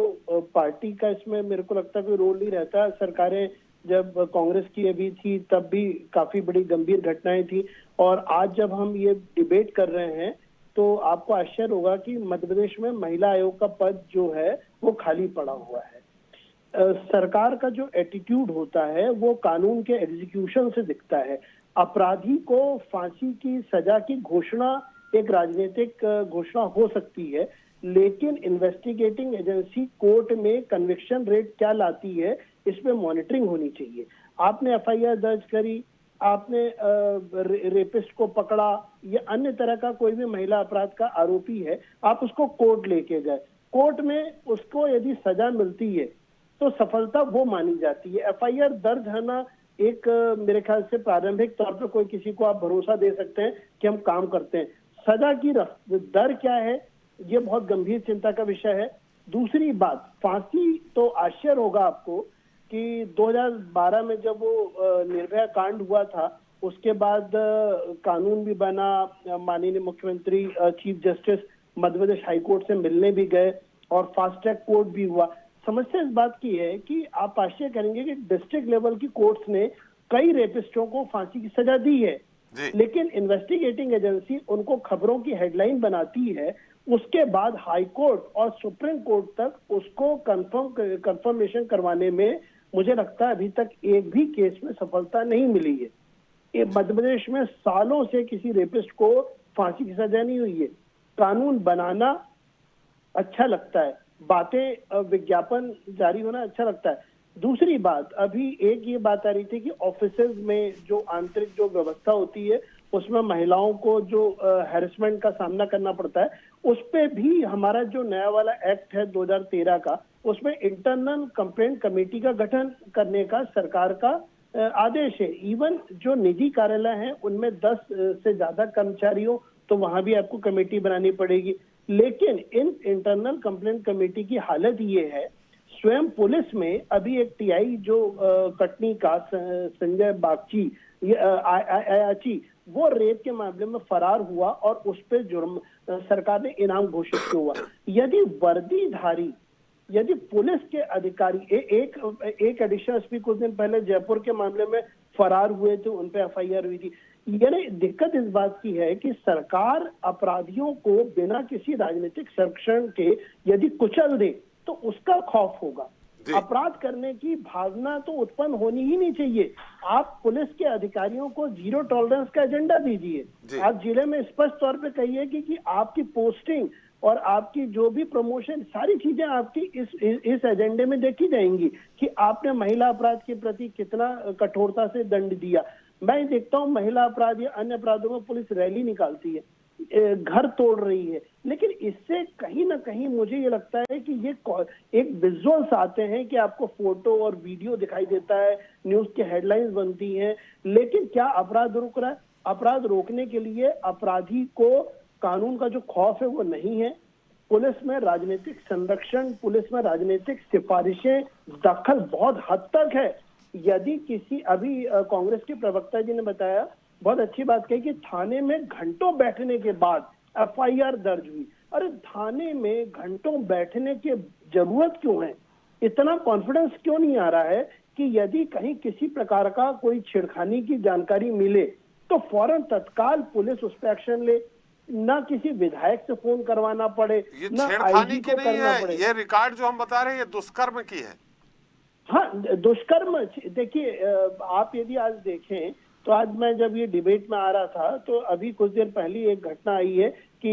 पार्टी का इसमें मेरे को लगता है कोई रोल नहीं रहता। सरकारें जब कांग्रेस की अभी थी तब भी काफी बड़ी गंभीर घटनाएं थी, और आज जब हम ये डिबेट कर रहे हैं तो आपको आश्चर्य होगा कि मध्य प्रदेश में महिला आयोग का पद जो है वो खाली पड़ा हुआ है। सरकार का जो एटीट्यूड होता है वो कानून के एग्जीक्यूशन से दिखता है। अपराधी को फांसी की सजा की घोषणा एक राजनीतिक घोषणा हो सकती है, लेकिन इन्वेस्टिगेटिंग एजेंसी कोर्ट में कन्विक्शन रेट क्या लाती है, इसमें मॉनिटरिंग होनी चाहिए। आपने एफआईआर दर्ज करी, आपने रेपिस्ट को पकड़ा या अन्य तरह का कोई भी महिला अपराध का आरोपी है, आप उसको कोर्ट लेके गए, कोर्ट में उसको यदि सजा मिलती है तो सफलता वो मानी जाती है। एफआईआर दर्ज होना एक मेरे ख्याल से प्रारंभिक तौर पर कोई किसी को आप भरोसा दे सकते हैं कि हम काम करते हैं। सजा की दर क्या है, ये बहुत गंभीर चिंता का विषय है। दूसरी बात, फांसी तो आश्चर्य होगा आपको कि 2012 में जब वो निर्भया कांड हुआ था उसके बाद कानून भी बना, माननीय मुख्यमंत्री chief justice Madhya Pradesh high court से मिलने भी गए और फास्ट ट्रैक कोर्ट भी हुआ। समस्या इस बात की है कि आप आश्चर्य करेंगे कि डिस्ट्रिक्ट लेवल की कोर्ट्स ने कई रेपिस्टों को फांसी की सजा दी है, लेकिन इन्वेस्टिगेटिंग एजेंसी उनको खबरों की हेडलाइन बनाती है, उसके बाद हाई कोर्ट और सुप्रीम कोर्ट तक उसको कंफर्मेशन करवाने में मुझे लगता है अभी तक एक भी केस में सफलता नहीं मिली है। ये मध्य प्रदेश में सालों से किसी रेपिस्ट को फांसी की सजा नहीं हुई है। कानून बनाना अच्छा लगता है, बातें विज्ञापन जारी होना अच्छा लगता है। दूसरी बात, अभी एक ये बात आ रही थी कि ऑफिसेज में जो आंतरिक जो व्यवस्था होती है उसमें महिलाओं को जो हैरेसमेंट का सामना करना पड़ता है, उस पे भी हमारा जो नया वाला एक्ट है 2013 का, उसमें इंटरनल कंप्लेंट कमेटी का गठन करने का सरकार का आदेश है। इवन जो निजी कार्यालय हैं उनमें 10 से ज्यादा कर्मचारी हो तो वहां भी आपको कमेटी बनानी पड़ेगी। लेकिन इन इंटरनल कंप्लेंट कमेटी की हालत ये है, स्वयं पुलिस में अभी एक टीआई जो कटनी का संजय बागची आयाची, वो रेप के मामले में फरार हुआ और उस पर जुर्म सरकार ने इनाम घोषित किया हुआ। यदि वर्दीधारी, यदि पुलिस के अधिकारी एक एडिशनल एसपी कुछ दिन पहले जयपुर के मामले में फरार हुए थे, उन पे एफआईआर हुई थी। यानी दिक्कत इस बात की है कि सरकार अपराधियों को बिना किसी राजनीतिक संरक्षण के यदि कुचल दे तो उसका खौफ होगा। अपराध करने की भावना तो उत्पन्न होनी ही नहीं चाहिए। आप पुलिस के अधिकारियों को जीरो टॉलरेंस का एजेंडा दीजिए। आप जिले में स्पष्ट तौर पे कहिए कि आपकी पोस्टिंग और आपकी जो भी प्रमोशन, सारी चीजें आपकी इस एजेंडे में देखी जाएंगी कि आपने महिला अपराध के प्रति कितना कठोरता से दंड दिया। मैं देखता हूँ महिला अपराध या अन्य अपराधों में पुलिस रैली निकालती है, घर तोड़ रही है, लेकिन इससे कहीं ना कहीं मुझे ये लगता है कि ये एक विजुअल्स आते हैं कि आपको फोटो और वीडियो दिखाई देता है, न्यूज की हेडलाइंस बनती हैं, लेकिन क्या अपराध रुक रहा है? अपराध रोकने के लिए अपराधी को कानून का जो खौफ है वो नहीं है। पुलिस में राजनीतिक संरक्षण, पुलिस में राजनीतिक सिफारिशें, दखल बहुत हद तक है। यदि किसी, अभी कांग्रेस के प्रवक्ता जी ने बताया, बहुत अच्छी बात कही कि थाने में घंटों बैठने के बाद एफआईआर दर्ज हुई। अरे थाने में घंटों बैठने की जरूरत क्यों है? इतना कॉन्फिडेंस क्यों नहीं आ रहा है कि यदि कहीं किसी प्रकार का कोई छेड़खानी की जानकारी मिले तो फौरन तत्काल पुलिस उस पर एक्शन ले, ना किसी विधायक से फोन करवाना पड़े, ना आईजी को करना पड़े। ये रिकॉर्ड जो हम बता रहे हैं ये दुष्कर्म की है। हाँ, दुष्कर्म। देखिए, आप यदि आज देखें तो आज मैं जब ये डिबेट में आ रहा था तो अभी कुछ देर पहले एक घटना आई है कि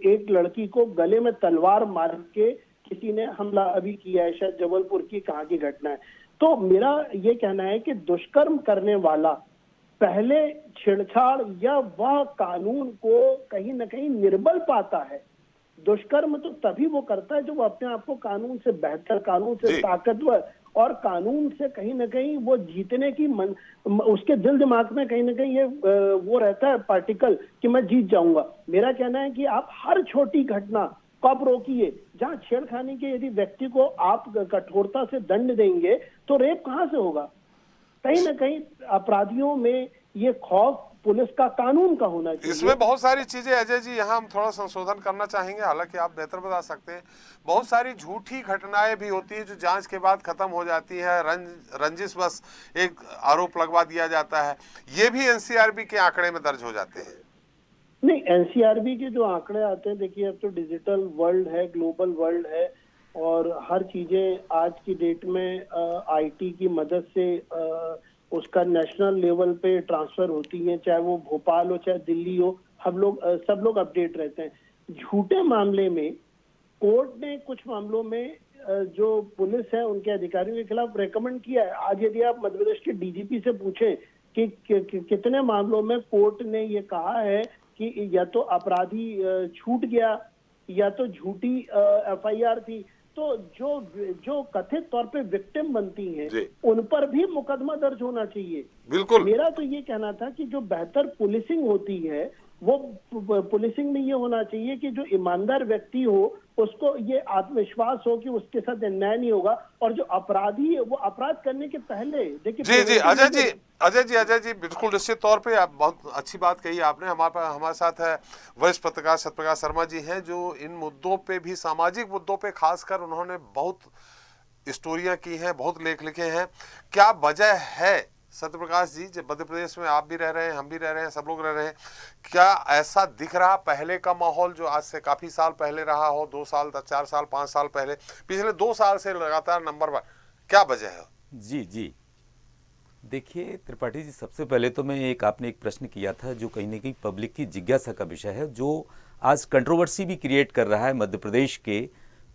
एक लड़की को गले में तलवार मार के किसी ने हमला अभी किया है, शायद जबलपुर की कहाँ की घटना है। तो मेरा ये कहना है कि दुष्कर्म करने वाला पहले छेड़छाड़ या वह कानून को कहीं ना कहीं निर्बल पाता है। दुष्कर्म तो तभी वो करता है जब वो अपने आप को कानून से बेहतर, कानून से ताकतवर और कानून से कहीं ना कहीं वो जीतने की उसके दिल दिमाग में कहीं ना कहीं ये वो रहता है पार्टिकल कि मैं जीत जाऊंगा। मेरा कहना है कि आप हर छोटी घटना, को आप रोकिए। जहां छेड़खानी के यदि व्यक्ति को आप कठोरता से दंड देंगे तो रेप कहां से होगा? कहीं ना कहीं अपराधियों में ये खौफ पुलिस का, कानून का होना चाहिए। इसमें बहुत सारी चीजें अजय जी यहाँ हम थोड़ा संशोधन करना चाहेंगे, हालांकि आप बेहतर बता सकते हैं। बहुत सारी झूठी घटनाएं भी होती है जो जांच के बाद खत्म हो जाती है, रंजिश बस एक आरोप लगवा दिया जाता है, ये भी एनसीआरबी के आंकड़े में दर्ज हो जाते हैं। नहीं, एनसीआरबी के जो आंकड़े आते हैं, देखिए अब तो डिजिटल वर्ल्ड है, ग्लोबल वर्ल्ड है, और हर चीजें आज की डेट में आईटी की मदद से उसका नेशनल लेवल पे ट्रांसफर होती है, चाहे वो भोपाल हो चाहे दिल्ली हो, हम लोग सब लोग अपडेट रहते हैं। झूठे मामले में कोर्ट ने कुछ मामलों में जो पुलिस है उनके अधिकारियों के खिलाफ रेकमेंड किया है। आज यदि आप मध्य प्रदेश के डीजीपी से पूछें कि कितने मामलों में कोर्ट ने ये कहा है कि या तो अपराधी छूट गया या तो झूठी एफआईआर थी, तो जो कथित तौर पे विक्टिम बनती हैं उन पर भी मुकदमा दर्ज होना चाहिए। बिल्कुल, मेरा तो ये कहना था कि जो बेहतर पुलिसिंग होती है वो पुलिसिंग में ये होना चाहिए कि जो ईमानदार व्यक्ति हो उसको ये आत्मविश्वास हो कि उसके साथ अन्याय नहीं होगा, और जो अपराधी है वो अपराध करने के पहले देखिए। जी अजय जी बिल्कुल निश्चित तौर पे आप बहुत अच्छी बात कही आपने। हमारे साथ है वरिष्ठ पत्रकार सत्यप्रकाश शर्मा जी हैं, जो इन मुद्दों पे भी, सामाजिक मुद्दों पे खासकर उन्होंने बहुत स्टोरियां की हैं, बहुत लेख लिखे हैं। क्या वजह है सत्यप्रकाश जी, जब मध्य प्रदेश में आप भी रह रहे हैं, हम भी रह रहे हैं, सब लोग रह रहे हैं, क्या ऐसा दिख रहा पहले का माहौल जो आज से काफी साल पहले रहा हो, 2 साल 4 साल 5 साल पहले, पिछले 2 साल से लगातार नंबर 1, क्या वजह है? जी देखिए त्रिपाठी जी, सबसे पहले तो आपने एक प्रश्न किया था जो कहीं ना कहीं पब्लिक की जिज्ञासा का विषय है, जो आज कंट्रोवर्सी भी क्रिएट कर रहा है। मध्य प्रदेश के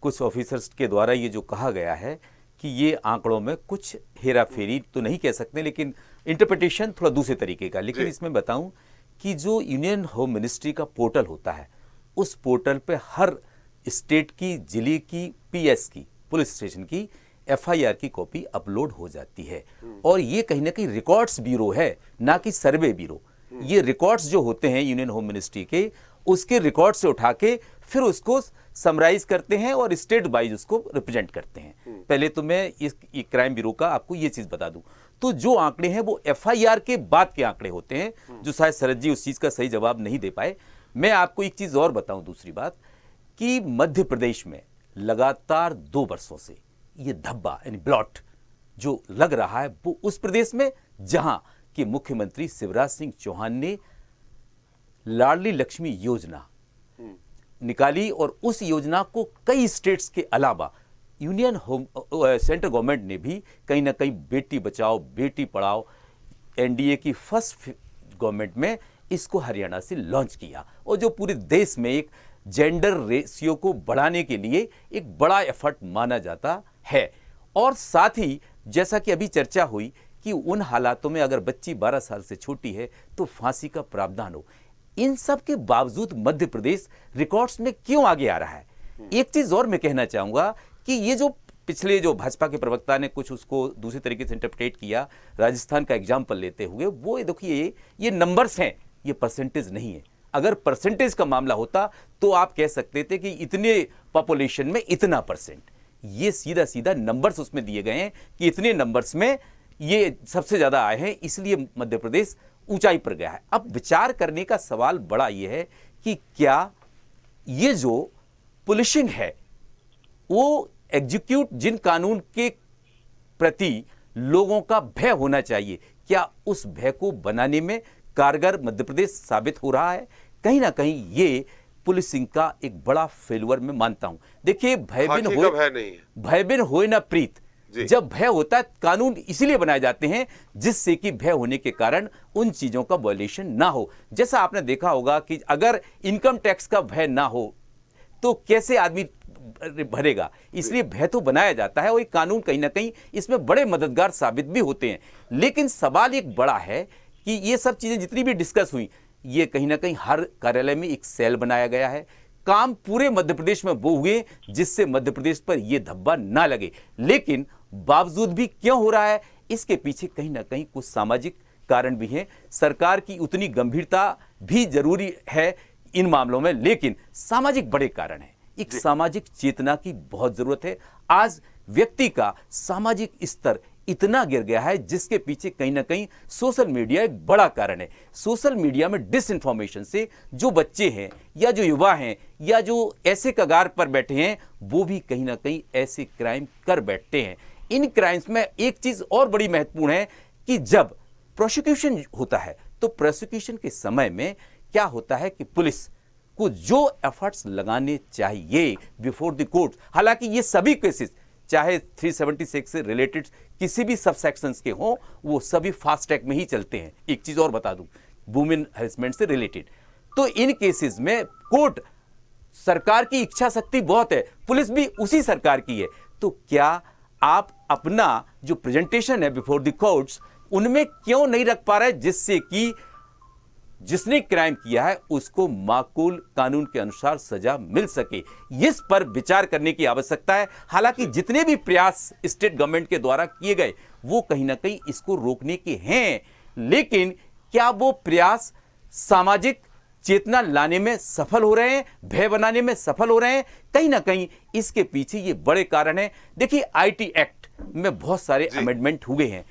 कुछ ऑफिसर्स के द्वारा ये जो कहा गया है कि ये आंकड़ों में कुछ हेरा फेरी तो नहीं कह सकते, लेकिन इंटरप्रिटेशन थोड़ा दूसरे तरीके का। लेकिन इसमें बताऊं कि जो यूनियन होम मिनिस्ट्री का पोर्टल होता है, उस पोर्टल पे हर स्टेट की, जिले की, पीएस की, पुलिस स्टेशन की एफआईआर की कॉपी अपलोड हो जाती है। और ये कहीं ना कहीं रिकॉर्ड्स ब्यूरो है, ना कि सर्वे ब्यूरो। ये रिकॉर्ड्स जो होते हैं यूनियन होम मिनिस्ट्री के, उसके रिकॉर्ड से उठा के फिर उसको समराइज करते हैं और स्टेट वाइज उसको रिप्रेजेंट करते हैं। पहले तो मैं इस क्राइम ब्यूरो का आपको ये चीज बता दूं, तो जो आंकड़े हैं वो एफआईआर के बाद के आंकड़े होते हैं, जो शायद शरद जी उस चीज का सही जवाब नहीं दे पाए। मैं आपको एक चीज और बताऊं, दूसरी बात, कि मध्य प्रदेश में लगातार 2 वर्षों से ये धब्बा यानी ब्लॉट जो लग रहा है, वो उस प्रदेश में जहां कि मुख्यमंत्री शिवराज सिंह चौहान ने लाडली लक्ष्मी योजना निकाली, और उस योजना को कई स्टेट्स के अलावा यूनियन होम सेंट्रल गवर्नमेंट ने भी कहीं ना कहीं बेटी बचाओ बेटी पढ़ाओ एनडीए की फर्स्ट गवर्नमेंट में इसको हरियाणा से लॉन्च किया, और जो पूरे देश में एक जेंडर रेशियो को बढ़ाने के लिए एक बड़ा एफर्ट माना जाता है। और साथ ही जैसा कि अभी चर्चा हुई कि उन हालातों में अगर बच्ची 12 साल से छोटी है तो फांसी का प्रावधान हो। इन सब के बावजूद मध्य प्रदेश रिकॉर्ड्स में क्यों आगे आ रहा है? एक चीज और मैं कहना चाहूंगा कि ये जो पिछले जो भाजपा के प्रवक्ता ने कुछ उसको दूसरे तरीके से इंटरप्रेट किया, राजस्थान का एग्जाम्पल लेते हुए, वो देखिए ये नंबर्स हैं, ये परसेंटेज नहीं है। अगर परसेंटेज का मामला होता तो आप कह सकते थे कि इतने पॉपुलेशन में इतना परसेंट, ये सीधा सीधा नंबर्स उसमें दिए गए हैं कि इतने नंबर्स में ये सबसे ज्यादा आए हैं, इसलिए मध्य प्रदेश ऊंचाई पर गया है। अब विचार करने का सवाल बड़ा ये है कि क्या ये जो पुलिसिंग है वो एग्जीक्यूट जिन कानून के प्रति लोगों का भय होना चाहिए, क्या उस भय को बनाने में कारगर मध्य प्रदेश साबित हो रहा है? कहीं ना कहीं ये पुलिसिंग का एक बड़ा फेलुअर मैं मानता हूं। देखिए, भयबिन होए ना प्रीत, जब भय होता है कानून इसीलिए बनाए जाते हैं जिससे कि भय होने के कारण उन चीजों का वायलेशन ना हो। जैसा आपने देखा होगा कि अगर इनकम टैक्स का भय ना हो तो कैसे आदमी भरेगा, इसलिए भय तो बनाया जाता है और ये कानून कहीं ना कहीं इसमें बड़े मददगार साबित भी होते हैं। लेकिन सवाल एक बड़ा है कि ये सब चीजें जितनी भी डिस्कस हुई, ये कहीं ना कहीं हर कार्यालय में एक सेल बनाया गया है, काम पूरे मध्य प्रदेश में वो हुए जिससे मध्य प्रदेश पर यह धब्बा ना लगे। लेकिन बावजूद भी क्यों हो रहा है, इसके पीछे कहीं ना कहीं कुछ सामाजिक कारण भी हैं। सरकार की उतनी गंभीरता भी जरूरी है इन मामलों में, लेकिन सामाजिक बड़े कारण हैं। एक सामाजिक चेतना की बहुत जरूरत है। आज व्यक्ति का सामाजिक स्तर इतना गिर गया है जिसके पीछे कहीं ना कहीं सोशल मीडिया एक बड़ा कारण है। सोशल मीडिया में डिसइंफॉर्मेशन से जो बच्चे हैं या जो युवा हैं या जो ऐसे कगार पर बैठे हैं वो भी कहीं ना कहीं ऐसे क्राइम कर बैठते हैं। इन क्राइम्स में एक चीज और बड़ी महत्वपूर्ण है कि जब प्रोसिक्यूशन होता है तो प्रोसिक्यूशन के समय में क्या होता है कि पुलिस को जो एफर्ट्स लगाने चाहिए बिफोर द कोर्ट, हालांकि ये सभी केसेस चाहे 376 से रिलेटेड किसी भी सबसेक्शंस के हों वो सभी फास्ट ट्रैक में ही चलते हैं। एक चीज और बता दूं, वुमेन हेरेसमेंट से रिलेटेड, तो इन केसेस में कोर्ट सरकार की इच्छा शक्ति बहुत है, पुलिस भी उसी सरकार की है, तो क्या आप अपना जो प्रेजेंटेशन है बिफोर द कोर्ट्स उनमें क्यों नहीं रख पा रहे जिससे कि जिसने क्राइम किया है उसको माकूल कानून के अनुसार सजा मिल सके? इस पर विचार करने की आवश्यकता है। हालांकि जितने भी प्रयास स्टेट गवर्नमेंट के द्वारा किए गए वो कहीं ना कहीं इसको रोकने के हैं, लेकिन क्या वो प्रयास सामाजिक चेतना लाने में सफल हो रहे हैं, भय बनाने में सफल हो रहे हैं? कहीं ना कहीं इसके पीछे ये बड़े कारण हैं। देखिए आईटी एक्ट में बहुत सारे अमेंडमेंट हुए हैं,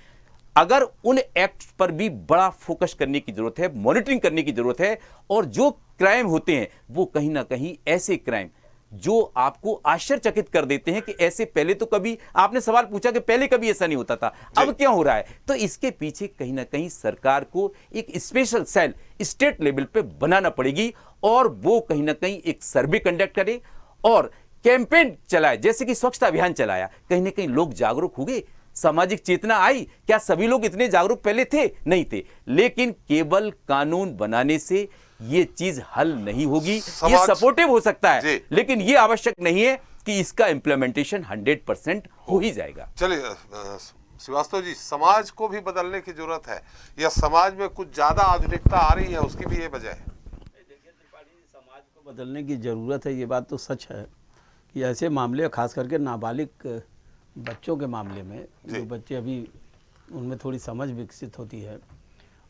अगर उन एक्ट पर भी बड़ा फोकस करने की जरूरत है, मॉनिटरिंग करने की जरूरत है, और जो क्राइम होते हैं वो कहीं ना कहीं ऐसे क्राइम जो आपको आश्चर्यचकित कर देते हैं कि ऐसे पहले तो कभी आपने सवाल पूछा कि पहले कभी ऐसा नहीं होता था, अब क्यों हो रहा है? तो इसके पीछे कहीं ना कहीं सरकार को एक स्पेशल सेल स्टेट लेवल पे बनाना पड़ेगी और वो कहीं ना कहीं एक सर्वे कंडक्ट करे और कैंपेन चलाए, जैसे कि स्वच्छता अभियान चलाया, कहीं ना कहीं लोग जागरूक हो गए, सामाजिक चेतना आई। क्या सभी लोग इतने जागरूक पहले थे? नहीं थे। लेकिन केवल कानून बनाने से ये चीज हल नहीं होगी। ये सपोर्टिव हो सकता है लेकिन ये आवश्यक नहीं है कि इसका इंप्लीमेंटेशन 100% हो ही जाएगा। चलिए श्रीवास्तव जी, समाज को भी बदलने की जरूरत है या समाज में कुछ ज्यादा आधुनिकता आ रही है, उसकी भी ये वजह है? समाज को बदलने की जरूरत है, ये बात तो सच है कि ऐसे मामले खास करके नाबालिग बच्चों के मामले में, जो बच्चे अभी उनमें थोड़ी समझ विकसित होती है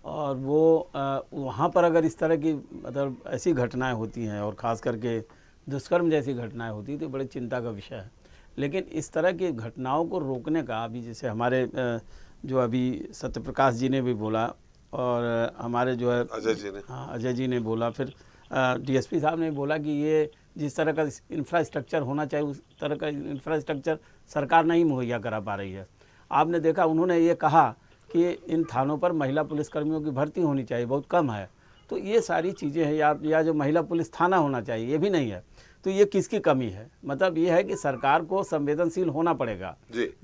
और वो वहाँ पर अगर इस तरह की मतलब ऐसी घटनाएं होती हैं और ख़ास करके दुष्कर्म जैसी घटनाएं होती हैं तो बड़े चिंता का विषय है। लेकिन इस तरह की घटनाओं को रोकने का अभी जैसे हमारे जो अभी सत्यप्रकाश जी ने भी बोला और हमारे जो है अजय जी ने बोला, फिर डीएसपी साहब ने बोला कि ये जिस तरह का इंफ्रास्ट्रक्चर होना चाहिए उस तरह का इंफ्रास्ट्रक्चर सरकार नहीं मुहैया करा पा रही है। आपने देखा उन्होंने ये कहा कि इन थानों पर महिला पुलिसकर्मियों की भर्ती होनी चाहिए, बहुत कम है। तो ये सारी चीज़ें हैं या जो महिला पुलिस थाना होना चाहिए ये भी नहीं है। तो ये किसकी कमी है? मतलब ये है कि सरकार को संवेदनशील होना पड़ेगा।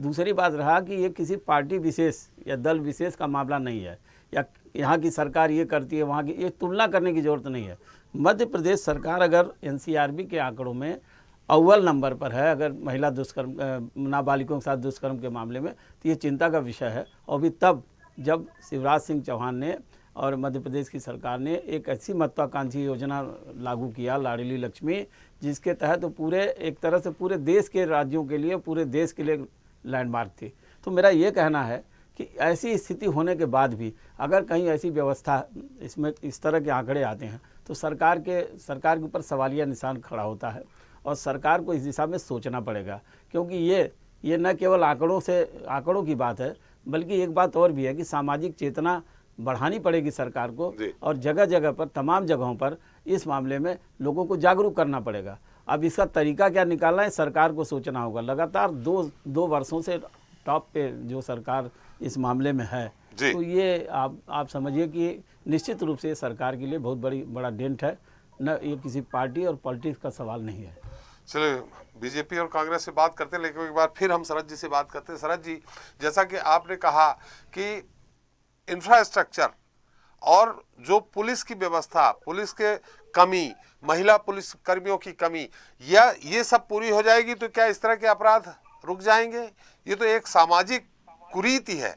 दूसरी बात रहा कि ये किसी पार्टी विशेष या दल विशेष का मामला नहीं है या यहाँ की सरकार ये करती है वहाँ की, ये तुलना करने की ज़रूरत नहीं है। मध्य प्रदेश सरकार अगर एनसीआरबी के आंकड़ों में अव्वल नंबर पर है अगर महिला दुष्कर्म नाबालिगों के साथ दुष्कर्म के मामले में, तो ये चिंता का विषय है। और भी तब जब शिवराज सिंह चौहान ने और मध्य प्रदेश की सरकार ने एक ऐसी महत्वाकांक्षी योजना लागू किया, लाडली लक्ष्मी, जिसके तहत तो पूरे एक तरह से पूरे देश के राज्यों के लिए, पूरे देश के लिए लैंडमार्क थी। तो मेरा ये कहना है कि ऐसी स्थिति होने के बाद भी अगर कहीं ऐसी व्यवस्था इसमें इस तरह के आंकड़े आते हैं तो सरकार के ऊपर सवालिया निशान खड़ा होता है और सरकार को इस दिशा में सोचना पड़ेगा। क्योंकि ये न केवल आंकड़ों की बात है बल्कि एक बात और भी है कि सामाजिक चेतना बढ़ानी पड़ेगी सरकार को और जगह जगह पर, तमाम जगहों पर इस मामले में लोगों को जागरूक करना पड़ेगा। अब इसका तरीका क्या निकालना है सरकार को सोचना होगा। लगातार दो वर्षों से टॉप पे जो सरकार इस मामले में है, तो ये आप समझिए कि निश्चित रूप से सरकार के लिए बहुत बड़ा डेंट है, न ये किसी पार्टी और पॉलिटिक्स का सवाल नहीं है। चलिए बीजेपी और कांग्रेस से बात करते हैं, लेकिन एक बार फिर हम शरद जी से बात करते हैं। शरद जी, जैसा कि आपने कहा कि इंफ्रास्ट्रक्चर और जो पुलिस की व्यवस्था, पुलिस के कमी, महिला पुलिस कर्मियों की कमी, या ये सब पूरी हो जाएगी तो क्या इस तरह के अपराध रुक जाएंगे? ये तो एक सामाजिक कुरीति है।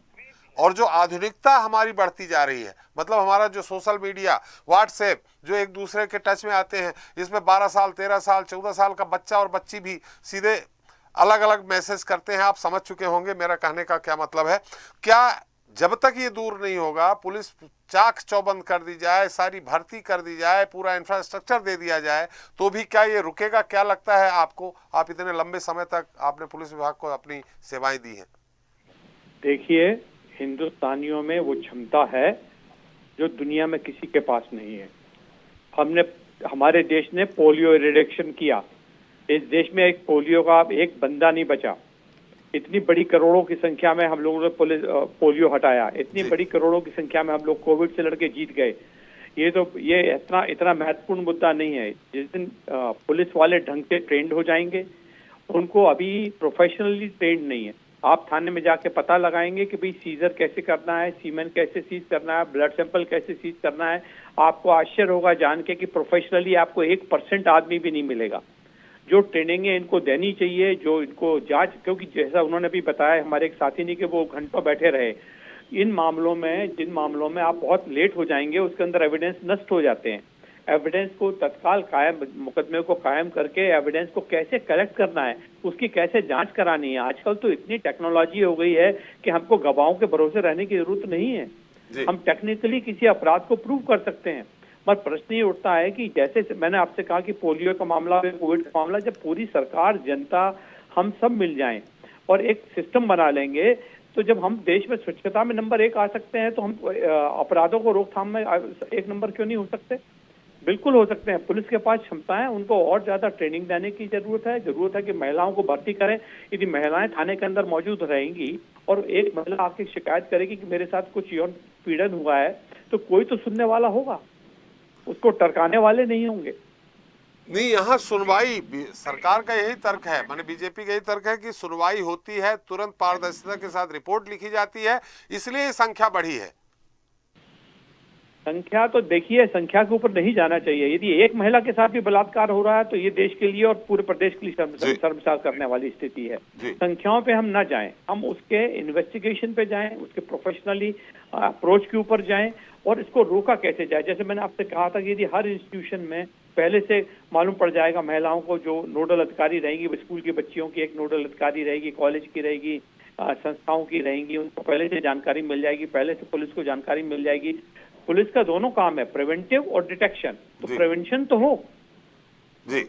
और जो आधुनिकता हमारी बढ़ती जा रही है, मतलब हमारा जो सोशल मीडिया, व्हाट्सएप, जो एक दूसरे के टच में आते हैं, इसमें 12 साल 13 साल 14 साल का बच्चा और बच्ची भी सीधे अलग अलग मैसेज करते हैं। आप समझ चुके होंगे मेरा कहने का क्या मतलब है। क्या जब तक ये दूर नहीं होगा, पुलिस चाक चौबंद कर दी जाए, सारी भर्ती कर दी जाए, पूरा इंफ्रास्ट्रक्चर दे दिया जाए, तो भी क्या ये रुकेगा? क्या लगता है आपको? आप इतने लंबे समय तक आपने पुलिस विभाग को अपनी सेवाएं दी हैं। देखिए, हिंदुस्तानियों में वो क्षमता है जो दुनिया में किसी के पास नहीं है। हमारे देश ने पोलियो इरेडिकेशन किया। इस देश में एक पोलियो का एक बंदा नहीं बचा। इतनी बड़ी करोड़ों की संख्या में हम लोगों ने पोलियो हटाया। इतनी बड़ी करोड़ों की संख्या में हम लोग कोविड से लड़के जीत गए। ये इतना महत्वपूर्ण मुद्दा नहीं है। जिस दिन पुलिस वाले ढंग से ट्रेंड हो जाएंगे, उनको अभी प्रोफेशनली ट्रेंड नहीं है। आप थाने में जाके पता लगाएंगे कि भाई सीजर कैसे करना है, सीमेन कैसे सीज करना है, ब्लड सैंपल कैसे सीज करना है। आपको आश्चर्य होगा जान के कि प्रोफेशनली आपको 1% आदमी भी नहीं मिलेगा। जो ट्रेनिंग है इनको देनी चाहिए, जो इनको जांच, क्योंकि जैसा उन्होंने भी बताया हमारे एक साथी ने कि वो घंटों बैठे रहे। जिन मामलों में आप बहुत लेट हो जाएंगे, उसके अंदर एविडेंस नष्ट हो जाते हैं। एविडेंस को तत्काल मुकदमे को कायम करके एविडेंस को कैसे कलेक्ट करना है, उसकी कैसे जांच करानी है। आजकल तो इतनी टेक्नोलॉजी हो गई है कि हमको गवाहों के भरोसे रहने की जरूरत नहीं है। हम टेक्निकली किसी अपराध को प्रूव कर सकते हैं। मगर प्रश्न ये उठता है कि जैसे मैंने आपसे कहा कि पोलियो का मामला, कोविड का मामला, जब पूरी सरकार, जनता, हम सब मिल जाएं और एक सिस्टम बना लेंगे, तो जब हम देश में स्वच्छता में नंबर 1 आ सकते हैं, तो हम अपराधों को रोकथाम में 1 नंबर क्यों नहीं हो सकते? बिल्कुल हो सकते हैं। पुलिस के पास क्षमता है, उनको और ज्यादा ट्रेनिंग देने की जरूरत है कि महिलाओं को भर्ती करें। यदि महिलाएं थाने के अंदर मौजूद रहेंगी और एक महिला आके शिकायत करेगी कि मेरे साथ कुछ यौन पीड़न हुआ है, तो कोई तो सुनने वाला होगा, उसको टरकाने वाले नहीं होंगे। नहीं, यहाँ सुनवाई, सरकार का यही तर्क है, माने बीजेपी का यही तर्क है कि सुनवाई होती है, तुरंत पारदर्शिता के साथ रिपोर्ट लिखी जाती है, इसलिए संख्या बढ़ी है। संख्या तो देखिए, संख्या के ऊपर नहीं जाना चाहिए। यदि एक महिला के साथ भी बलात्कार हो रहा है तो ये देश के लिए और पूरे प्रदेश के लिए शर्मसार करने वाली स्थिति है। संख्याओं पे हम ना जाएं, हम उसके इन्वेस्टिगेशन पे जाएं, उसके प्रोफेशनली अप्रोच के ऊपर जाएं और इसको रोका कैसे जाए। जैसे मैंने आपसे कहा था कि यदि हर इंस्टीट्यूशन में पहले से मालूम पड़ जाएगा, महिलाओं को जो नोडल अधिकारी रहेंगी, स्कूल की बच्चियों की एक नोडल अधिकारी रहेगी, कॉलेज की रहेगी, संस्थाओं की रहेंगी, उनको पहले से जानकारी मिल जाएगी, पहले से पुलिस को जानकारी मिल जाएगी। पुलिस का दोनों काम है, प्रिवेंटिव और डिटेक्शन। तो प्रिवेंशन तो हो जी।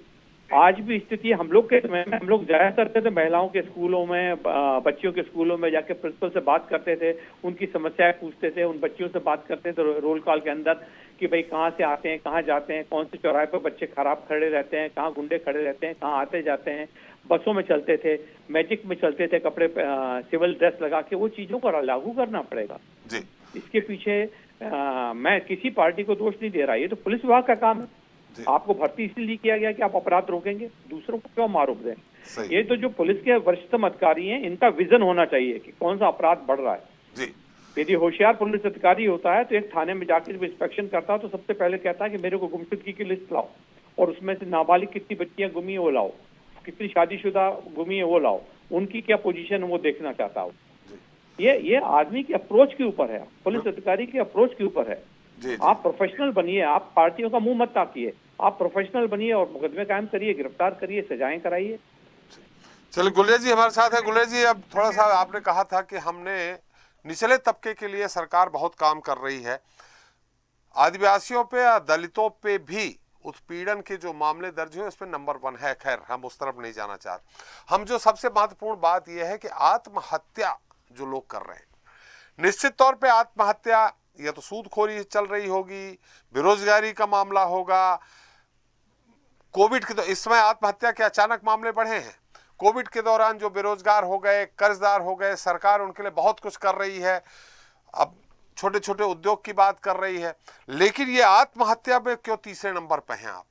आज भी स्थिति हम लोग के समय में हम लोग जाया करते थे महिलाओं के स्कूलों में, बच्चियों के स्कूलों में जाके प्रिंसिपल से बात करते थे, उनकी समस्याएं पूछते थे, उन बच्चियों से बात करते थे रोल कॉल के अंदर कि भाई कहाँ से आते हैं, कहाँ जाते हैं, कौन से चौराहे पर बच्चे खराब खड़े रहते हैं, कहाँ गुंडे खड़े रहते हैं, कहाँ आते जाते हैं। बसों में चलते थे, मैजिक में चलते थे, कपड़े सिविल ड्रेस लगा के। वो चीजों को लागू करना पड़ेगा जी। इसके पीछे मैं किसी पार्टी को दोष नहीं दे रहा, ये तो पुलिस विभाग का काम है। आपको भर्ती इसलिए किया गया कि आप अपराध रोकेंगे, दूसरों को क्यों आरोप दें। ये तो जो पुलिस के वरिष्ठतम अधिकारी हैं, इनका विजन होना चाहिए कि कौन सा अपराध बढ़ रहा है जी। यदि होशियार पुलिस अधिकारी होता है तो एक थाने में जाकर जब इंस्पेक्शन करता है तो सबसे पहले कहता है कि मेरे को गुमशुदगी की लिस्ट लाओ और उसमें से नाबालिग कितनी बच्चियां गुमी है वो लाओ, कितनी शादीशुदा गुमी है वो लाओ, उनकी क्या पोजीशन है वो देखना चाहता हूँ। ये आदमी की अप्रोच के ऊपर है, पुलिस अधिकारी की अप्रोच के ऊपर है। आप प्रोफेशनल बनिए, आप पार्टियों का मुंह मत ताकिए, आप प्रोफेशनल बनिए और मुकदमे कायम करिए, गिरफ्तार करिए, सजाएं कराइए। चलिए, गुलेर जी हमारे साथ है। गुलेर जी, अब थोड़ा सा आपने कहा था कि हमने निचले तबके के लिए सरकार बहुत काम कर रही है, आदिवासियों पे या दलितों पे भी उत्पीड़न के जो मामले दर्ज हुए उस पर नंबर 1 है। खैर, हम उस तरफ नहीं जाना चाहते। हम जो सबसे महत्वपूर्ण बात यह है कि आत्महत्या जो लोग कर रहे हैं, निश्चित तौर पे आत्महत्या या तो सूदखोरी चल रही होगी, बेरोजगारी का मामला होगा, कोविड के तो इस समय आत्महत्या के अचानक मामले बढ़े हैं। कोविड के दौरान जो बेरोजगार हो गए, कर्जदार हो गए, सरकार उनके लिए बहुत कुछ कर रही है, अब छोटे छोटे उद्योग की बात कर रही है, लेकिन ये आत्महत्या में क्यों तीसरे नंबर पे हैं आप?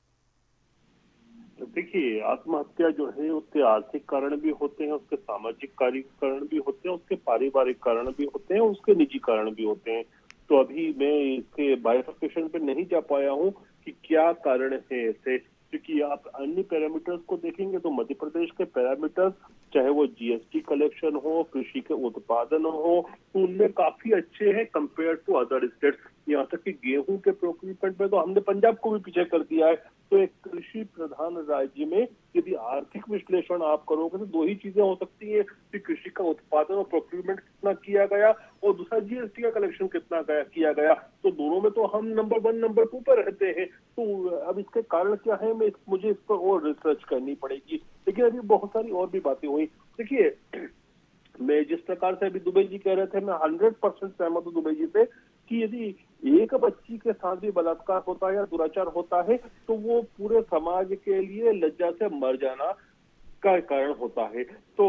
देखिए, आत्महत्या जो है उसके आर्थिक कारण भी होते हैं, उसके सामाजिक कारण भी होते हैं, उसके पारिवारिक कारण भी होते हैं, उसके निजी कारण भी होते हैं। तो अभी मैं इसके बाइफर्केशन पे नहीं जा पाया हूँ कि क्या कारण है ऐसे, क्योंकि आप अन्य पैरामीटर्स को देखेंगे तो मध्य प्रदेश के पैरामीटर्स, चाहे वो जीएसटी कलेक्शन हो, कृषि के उत्पादन हो, तो उनमें काफी अच्छे हैं कंपेयर टू अदर स्टेट्स। यहाँ तक कि गेहूं के प्रोक्यूरमेंट में तो हमने पंजाब को भी पीछे कर दिया है। तो एक कृषि प्रधान राज्य में यदि आर्थिक विश्लेषण आप करोगे तो दो ही चीजें हो सकती है कि कृषि का उत्पादन और प्रोक्यूरमेंट कितना किया गया और दूसरा जीएसटी का कलेक्शन कितना किया गया। तो दोनों में तो हम नंबर 1 नंबर 2 पर रहते हैं। तो अब इसके कारण क्या है, मुझे इस पर और रिसर्च करनी पड़ेगी। लेकिन अभी बहुत सारी और भी बातें हुई। देखिए, मैं जिस प्रकार से अभी दुबे जी कह रहे थे, मैं 100% सहमत हूँ दुबे जी से कि यदि एक बच्ची के साथ भी बलात्कार होता है या दुराचार होता है तो वो पूरे समाज के लिए लज्जा से मर जाना का कारण होता है। तो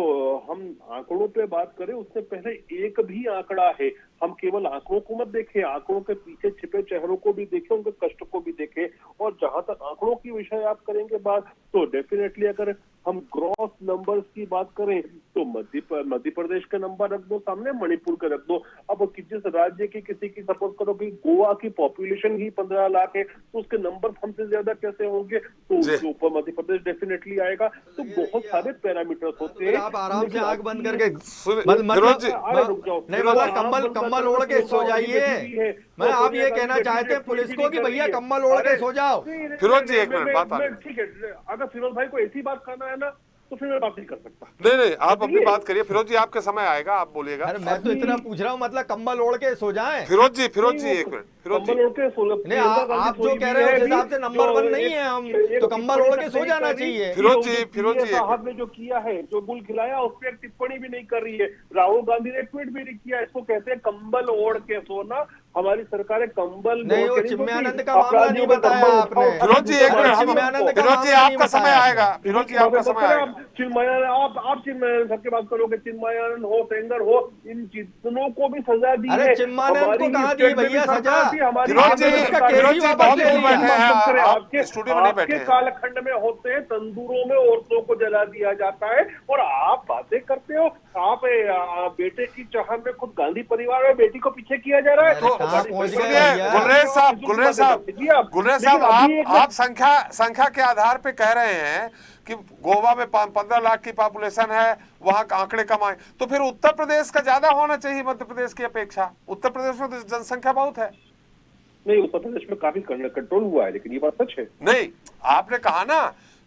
हम आंकड़ों पे बात करें उससे पहले एक भी आंकड़ा है, हम केवल आंकड़ों को मत देखें, आंकड़ों के पीछे छिपे चेहरों को भी देखें, उनके कष्ट को भी देखें। और जहां तक आंकड़ों की विषय आप करेंगे बात, तो डेफिनेटली अगर हम ग्रॉस नंबर्स की बात करें तो मध्य प्रदेश के नंबर रख दो सामने, मणिपुर के रख दो। अब जिस राज्य की किसी की सपोज करो कि गोवा की पॉपुलेशन ही 15 लाख है तो उसके नंबर हमसे ज्यादा कैसे होंगे, तो उसके ऊपर मध्य प्रदेश डेफिनेटली आएगा। तो बहुत सारे पैरामीटर्स होते हैं। आप आराम से आंख बंद करके रुक जाओ, नहीं मतलब कम्बल ओढ़ के सो जाइए। मैं आप ये कहना चाहते हैं पुलिस को कि भैया कम्बल ओढ़ के सो जाओ। फिरोज जी एक मिनट बात, ठीक है, अगर फिरोज भाई को ऐसी बात करना है ना तो फिर मैं बात नहीं कर सकता। नहीं आप अपनी बात करिए। फिरोज जी आपके समय आएगा, आप बोलिएगा। अरे मैं तो इतना पूछ रहा हूँ, मतलब कम्बल ओढ़ के सो जाएं। फिरोज जी एक मिनट, फिरोज जी नहीं, आप जो कह रहे हो उस हिसाब से नंबर 1 नहीं है हम, तो कम्बल ओढ़ के सो जाना चाहिए। फिरोज जी साहब ने जो किया है, जो गुल खिलाया, उस पर टिप्पणी भी नहीं कर रही है। राहुल गांधी ने ट्वीट भी नहीं किया। इसको कहते हैं कम्बल ओढ़ के सोना। हमारी सरकारें कंबल नहीं, वो चिन्मयानंद का मामला नहीं बताया आपने। फिरोज जी एक मिनट, फिरोज जी आपका समय आएगा। फिरोज जी आपका समय आएगा। चिन्मयानंद, आप चिन्मयानंद सबके बात करोगे, चिन्मयानंद हो, सेंगर हो, इन जितनों को भी सजा दी है। अरे चिन्मयानंद को कहाँ दी भैया सजा? फिरोज जी बहुत दूर बैठे हैं, आपके स्टूडियो में नहीं बैठे हैं। कालखंड में होते हैं तंदूरों में औरतों को जला दिया जाता है और आप बातें करते हो। आप बेटे की चाह में खुद गांधी परिवार में बेटी को पीछे किया जा रहा है। गुलरेज साहब आप संख्या के आधार पे कह रहे हैं कि गोवा में 15 लाख की पॉपुलेशन है, वहां आंकड़े कम आए, तो फिर उत्तर प्रदेश का ज्यादा होना चाहिए मध्य प्रदेश की अपेक्षा। उत्तर प्रदेश में तो जनसंख्या बहुत है। नहीं, उत्तर प्रदेश में काफी कंट्रोल हुआ है, लेकिन ये बात सच है। नहीं, आपने कहा ना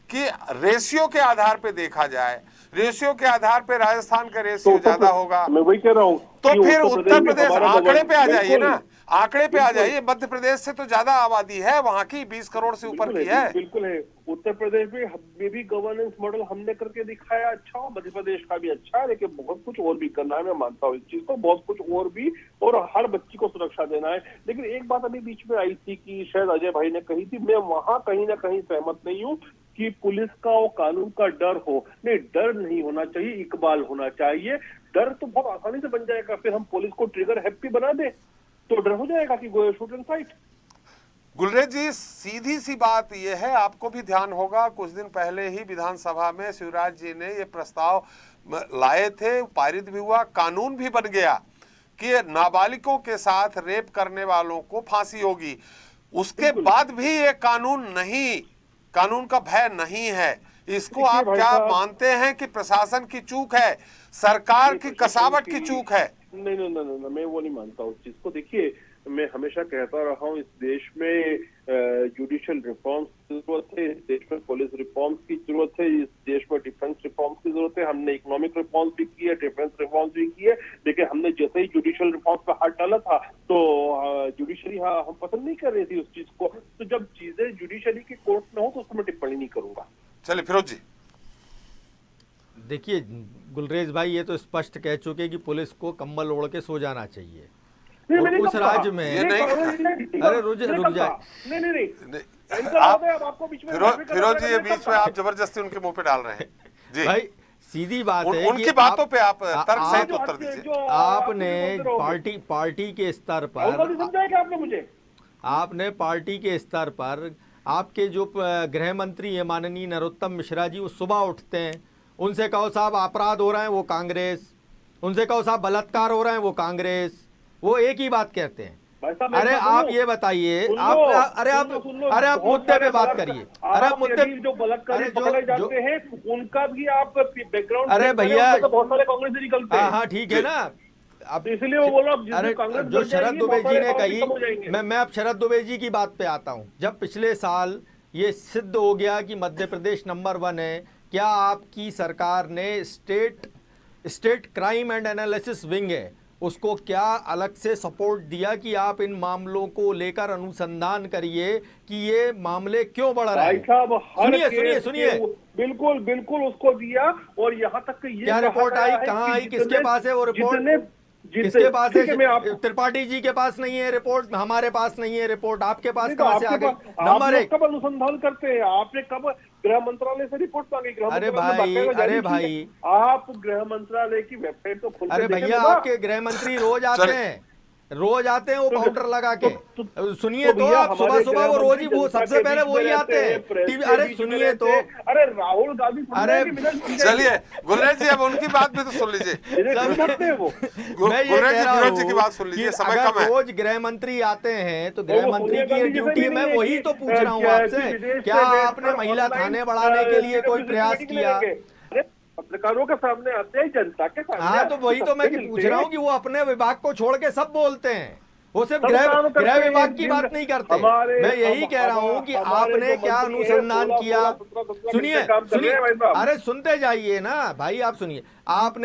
कि रेशियो के आधार पे देखा जाए, रेशियो के आधार पे राजस्थान का रेशियो ज्यादा होगा। मैं वही कह रहा हूँ, तो फिर उत्तर प्रदेश आंकड़े पे आ जाइए ना, आंकड़े पे आ जाइए। मध्य प्रदेश से तो ज्यादा आबादी है, वहाँ की 20 करोड़ से ऊपर की है। बिल्कुल है। उत्तर प्रदेश में भी गवर्नेंस मॉडल हमने करके दिखाया अच्छा, मध्य प्रदेश का भी अच्छा है, लेकिन बहुत कुछ और भी करना है। मैं मानता हूँ इस चीज को, बहुत कुछ और भी, और हर बच्ची को सुरक्षा देना है। लेकिन एक बात अभी बीच में आई थी कि शायद अजय भाई ने कही थी, मैं वहां कहीं ना कहीं सहमत नहीं हूँ कि पुलिस का और कानून का डर हो। नहीं, डर नहीं होना चाहिए, इकबाल होना चाहिए। डर तो बहुत आसानी से बन जाएगा, फिर हम पुलिस को ट्रिगर हैप्पी बना दे तो डर हो जाएगा कि go shoot and fight. Gulrez ji सीधी सी बात यह है, आपको भी ध्यान होगा कुछ दिन पहले ही विधानसभा में शिवराज जी ने ये प्रस्ताव लाए थे, पारित भी हुआ, कानून भी बन गया कि नाबालिगों के साथ रेप करने वालों को फांसी होगी। उसके बाद भी ये कानून का भय नहीं है। इसको आप क्या मानते हैं कि प्रशासन की चूक है, सरकार की कसावट की चूक है? नहीं, मैं वो नहीं मानता उस चीज को। देखिए, मैं हमेशा कहता रहा हूँ, इस देश में जुडिशियल रिफॉर्म्स की जरूरत है, इस देश में पुलिस रिफॉर्म्स की जरूरत है, इस देश में डिफेंस रिफॉर्म्स की जरूरत है। हमने इकोनॉमिक रिफॉर्म्स भी की है, डिफेंस रिफॉर्म्स भी की है, लेकिन हमने जैसे ही जुडिशियल रिफॉर्म्स पे हाथ डाला था तो जुडिशरी हम पसंद नहीं कर रही थी उस चीज को। तो जब चीजें जुडिशरी के कोर्ट में हो तो उसको मैं टिप्पणी नहीं करूंगा। चलिए फिरोज जी। देखिए गुलरेज भाई ये तो स्पष्ट कह चुके कि पुलिस को कंबल ओढ़ के सो जाना चाहिए। और उस राज्य में अरे रुक जाए। फिरोज जी ये बीच में आप जबरदस्ती उनके मुंह पे डाल रहे हैं जी। भाई सीधी बात है, उनकी बातों पे आप तर्क सहित उत्तर दीजिए। आपने पार्टी के स्तर पर आपने पार्टी के स्तर पर आपके जो गृह मंत्री है माननीय नरोत्तम मिश्रा जी, वो सुबह उठते हैं, उनसे कहो साहब अपराध हो रहे हैं, वो कांग्रेस, उनसे कहो साहब बलात्कार हो रहे हैं, वो कांग्रेस, वो एक ही बात कहते हैं। अरे आप ये बताइए, आप मुद्दे पे बात करिए। अरे आप मुद्दे जो बलात्कारी पकड़े जाते हैं उनका भी आप बैकग्राउंड, अरे भैया बहुत सारे कांग्रेस से निकलते हैं। हाँ ठीक है ना, अब इसलिए वो बोला। अरे जो शरद दुबे जी ने कही, मैं अब शरद दुबे जी की बात पे आता हूँ। जब पिछले साल ये सिद्ध हो गया कि मध्य प्रदेश नंबर 1 है। क्या आपकी सरकार ने state crime and analysis wing है उसको क्या अलग से सपोर्ट दिया कि आप इन मामलों को लेकर अनुसंधान करिए कि ये मामले क्यों बढ़ रहे हैं? सुनिए बिल्कुल उसको दिया। और यहाँ तक कि ये क्या रिपोर्ट आई, कहाँ आई, किसके पास है वो रिपोर्ट? किसके पास है? त्रिपाठी जी के पास नहीं है रिपोर्ट, हमारे पास नहीं है रिपोर्ट, आपके पास कहाँ से आ गई? नंबर 1, कब अनुसंधान करते हैं आपने? कब गृह मंत्रालय से रिपोर्ट मांगी? अरे भाई आप गृह मंत्रालय की वेबसाइट तो खोल के अरे भैया आपके गृह मंत्री रोज आते हैं वो पाउडर लगा के। सुनिए तो आप सुबह वो रोज ही वो सबसे पहले वो ही आते हैं। अरे सुनिए तो, अरे राहुल गांधी, अरे चलिए गुलेर जी अब उनकी बात भी तो सुन लीजिए। मैं ये कह रहा हूँ की बात सुन लीजिए, समय कम है। रोज गृह मंत्री आते हैं तो गृह मंत्री की ड्यूटी में वही तो पूछ रहा हूँ आपसे, क्या आपने महिला थाने बढ़ाने के लिए कोई प्रयास किया? पत्रकारों के सामने आते हैं, जनता के सामने। हाँ तो वही तो मैं पूछ रहा हूँ कि वो अपने विभाग को छोड़ के सब बोलते हैं, वो सिर्फ गृह विभाग की बात नहीं करते। मैं यही कह रहा हूँ कि आपने क्या अनुसंधान किया? सुनिए, अरे सुनते जाइए ना भाई, आप सुनिए।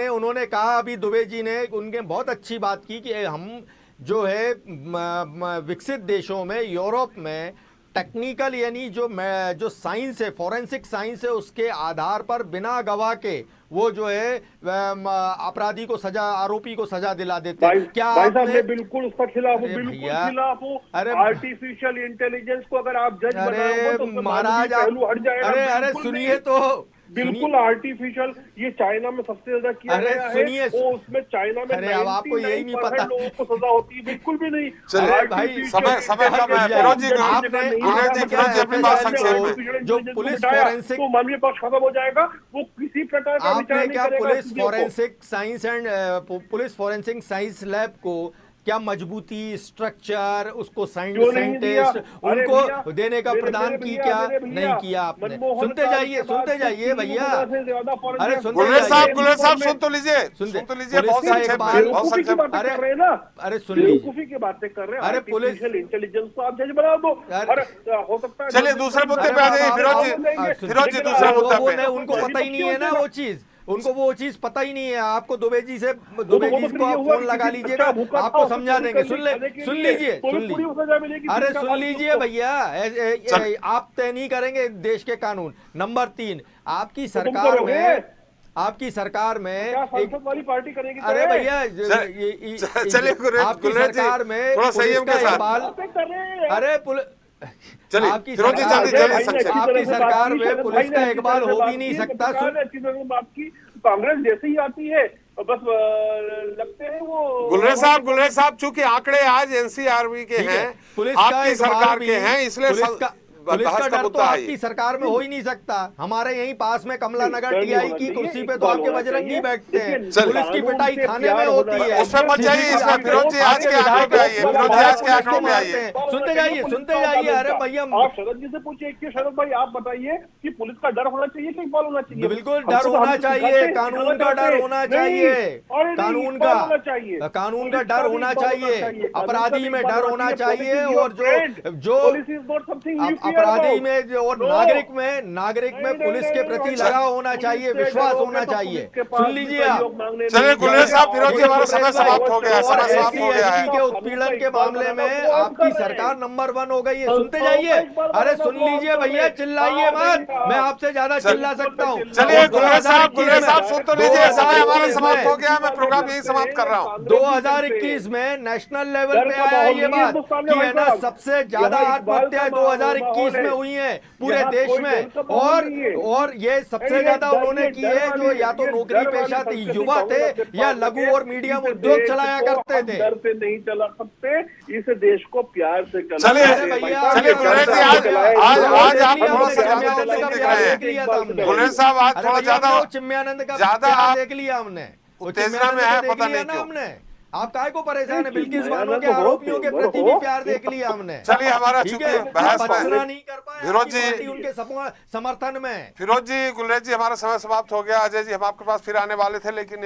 उन्होंने कहा अभी दुबे जी ने उनके बहुत अच्छी बात की कि हम जो है विकसित देशों में, यूरोप में टेक्निकल यानी जो साइंस है, फॉरेंसिक साइंस है, उसके आधार पर बिना गवाह के वो जो है अपराधी को सजा, आरोपी को सजा दिला देते हैं। क्या आपने बिल्कुल उसका खिलाफ हो? बिल्कुल खिलाफ हो। अरे आर्टिफिशियल इंटेलिजेंस को अगर आप जज बनाओगे तो महाराज हट जाएगा। अरे सुनिए तो, बिल्कुल आर्टिफिशियल, ये चाइना में सबसे ज्यादा किया गया है। सुनिए, उसमें चाइना में अरे अब आपको यही नहीं पता लोगों को सजा होती है? बिल्कुल भी नहीं। चलिए भाई समय कम है। जो पुलिस फॉरेंसिक तो मानवीय पक्ष खत्म हो जाएगा, वो किसी प्रकार का विचार नहीं करेगा। Police forensic science and police forensic science lab को क्या मजबूती, स्ट्रक्चर, उसको साइंटिस्ट उनको देने का प्रदान की, क्या नहीं किया आपने? सुनते जाइए भैया। अरे गुलेर साहब सुन तो लीजिए, अरे सुन लीजिए की बातें कर रहे हैं। अरे पुलिस इंटेलिजेंस को आप जज बना दो, हो सकता है। चलिए दूसरे मुद्दे पे आ जाइए फिरोज जी दूसरे मुद्दे पे। उनको पता ही नहीं है ना वो चीज, उनको वो चीज पता ही नहीं है। आपको दुबे जी को आप फोन लगा लीजिएगा, आपको समझा देंगे। सुन लीजिए अरे सुन लीजिए भैया, आप तय नहीं करेंगे देश के कानून। नंबर 3, आपकी सरकार में वाली पार्टी करेगी। अरे भैया चलिए आपकी सरकार में थोड़ा संयम के साथ। अरे आपकी सरकार में पुलिस का इकबाल हो भी नहीं सकता। कांग्रेस जैसे ही आती है बस लगते हैं वो। गुलेर साहब चूंकि आंकड़े आज एनसीआरबी के हैं, आपकी सरकार के हैं, इसलिए पुलिस का डर तो आपकी सरकार में हो ही नहीं सकता। हमारे यहीं पास में कमला नगर टीआई की कुर्सी पे तो आपके बजरंगी बैठते हैं। पुलिस की पिटाई थाने में होती है। उसमें मत जाइए, इसमें फिरोज जी आज के आंकड़ों पे आइए। सुनते जाइए। अरे भैया आप शरद जी से पूछिए कि शरद भाई आप बताइए कि पुलिस का डर होना चाहिए कि इकबाल होना चाहिए? बिल्कुल डर होना चाहिए, कानून का डर होना चाहिए, कानून का डर होना चाहिए, अपराधी में डर होना चाहिए, और जो अपराधी में और नागरिक में पुलिस के प्रति लगाव होना चाहिए, विश्वास होना चाहिए। सुन लीजिए आप। चलिए गुलेर साहब, फिरोज जी हमारा समय समाप्त हो गया है। के उत्पीड़न के मामले में आपकी सरकार नंबर 1 हो गई है। सुनते जाइए। अरे सुन लीजिए भैया, चिल्लाइए मत, मैं आपसे ज्यादा चिल्ला सकता हूँ। चलिए गुलेर साहब सुन तो लीजिए, समय हमारा समाप्त हो गया, मैं प्रोग्राम यही समाप्त कर रहा हूँ। 2021 में नेशनल लेवल पे आया ये बात कि है ना, सबसे ज्यादा आत्महत्या 2021 में हुई है पूरे देश में, और ये सबसे ज्यादा उन्होंने की है जो या तो नौकरी पेशा युवा थे या लघु और मीडियम उद्योग चलाया करते थे। डर से नहीं चला सकते, इस देश को प्यार से चलिए आज आप थोड़ा सा गुलेर साहब आज थोड़ा ज्यादा चिन्मयानंद का देख लिया हमने, उत्तेजना में है, पता नहीं क्यों। हमने आप काय को परेशान है? बिल्किस बानो के आरोपियों के प्रति भी प्यार देख लिया हमने। चलिए हमारा चूंकि बहस नहीं कर पाए फिरोज जी उनके समर्थन में। फिरोज जी, गुलेर जी, हमारा समय समाप्त हो गया। अजय जी, हम आपके पास फिर आने वाले थे, लेकिन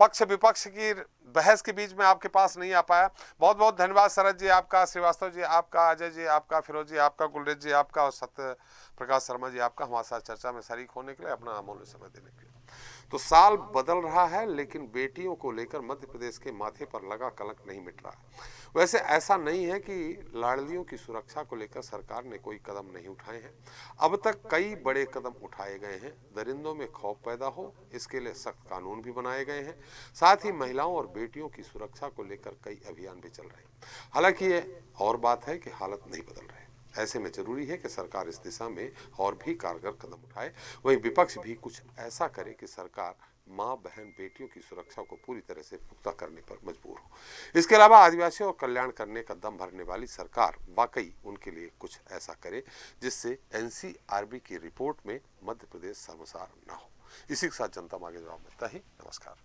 पक्ष विपक्ष की बहस के बीच में आपके पास नहीं आ पाया। बहुत बहुत धन्यवाद शरद जी आपका, श्रीवास्तव जी आपका, अजय जी आपका, फिरोज जी आपका, गुलरेज जी आपका और सत्य प्रकाश शर्मा जी आपका हमारे साथ चर्चा में शरीक होने के लिए, अपना अमूल्य समय देने के लिए। तो साल बदल रहा है लेकिन बेटियों को लेकर मध्य प्रदेश के माथे पर लगा कलंक नहीं मिट रहा है। वैसे ऐसा नहीं है कि लाड़लियों की सुरक्षा को लेकर सरकार ने कोई कदम नहीं उठाए हैं। अब तक कई बड़े कदम उठाए गए हैं। दरिंदों में खौफ पैदा हो इसके लिए सख्त कानून भी बनाए गए हैं। साथ ही महिलाओं और बेटियों की सुरक्षा को लेकर कई अभियान भी चल रहे हैं। हालांकि ये और बात है कि हालत नहीं बदल रहे। ऐसे में जरूरी है कि सरकार इस दिशा में और भी कारगर कदम उठाए। वहीं विपक्ष भी कुछ ऐसा करे कि सरकार मां, बहन, बेटियों की सुरक्षा को पूरी तरह से पुख्ता करने पर मजबूर हो। इसके अलावा आदिवासियों का कल्याण करने का दम भरने वाली सरकार वाकई उनके लिए कुछ ऐसा करे जिससे एनसीआरबी की रिपोर्ट में मध्य प्रदेश शर्मसार न हो। इसी के साथ जनता मांगे जवाब मिलता ही। नमस्कार।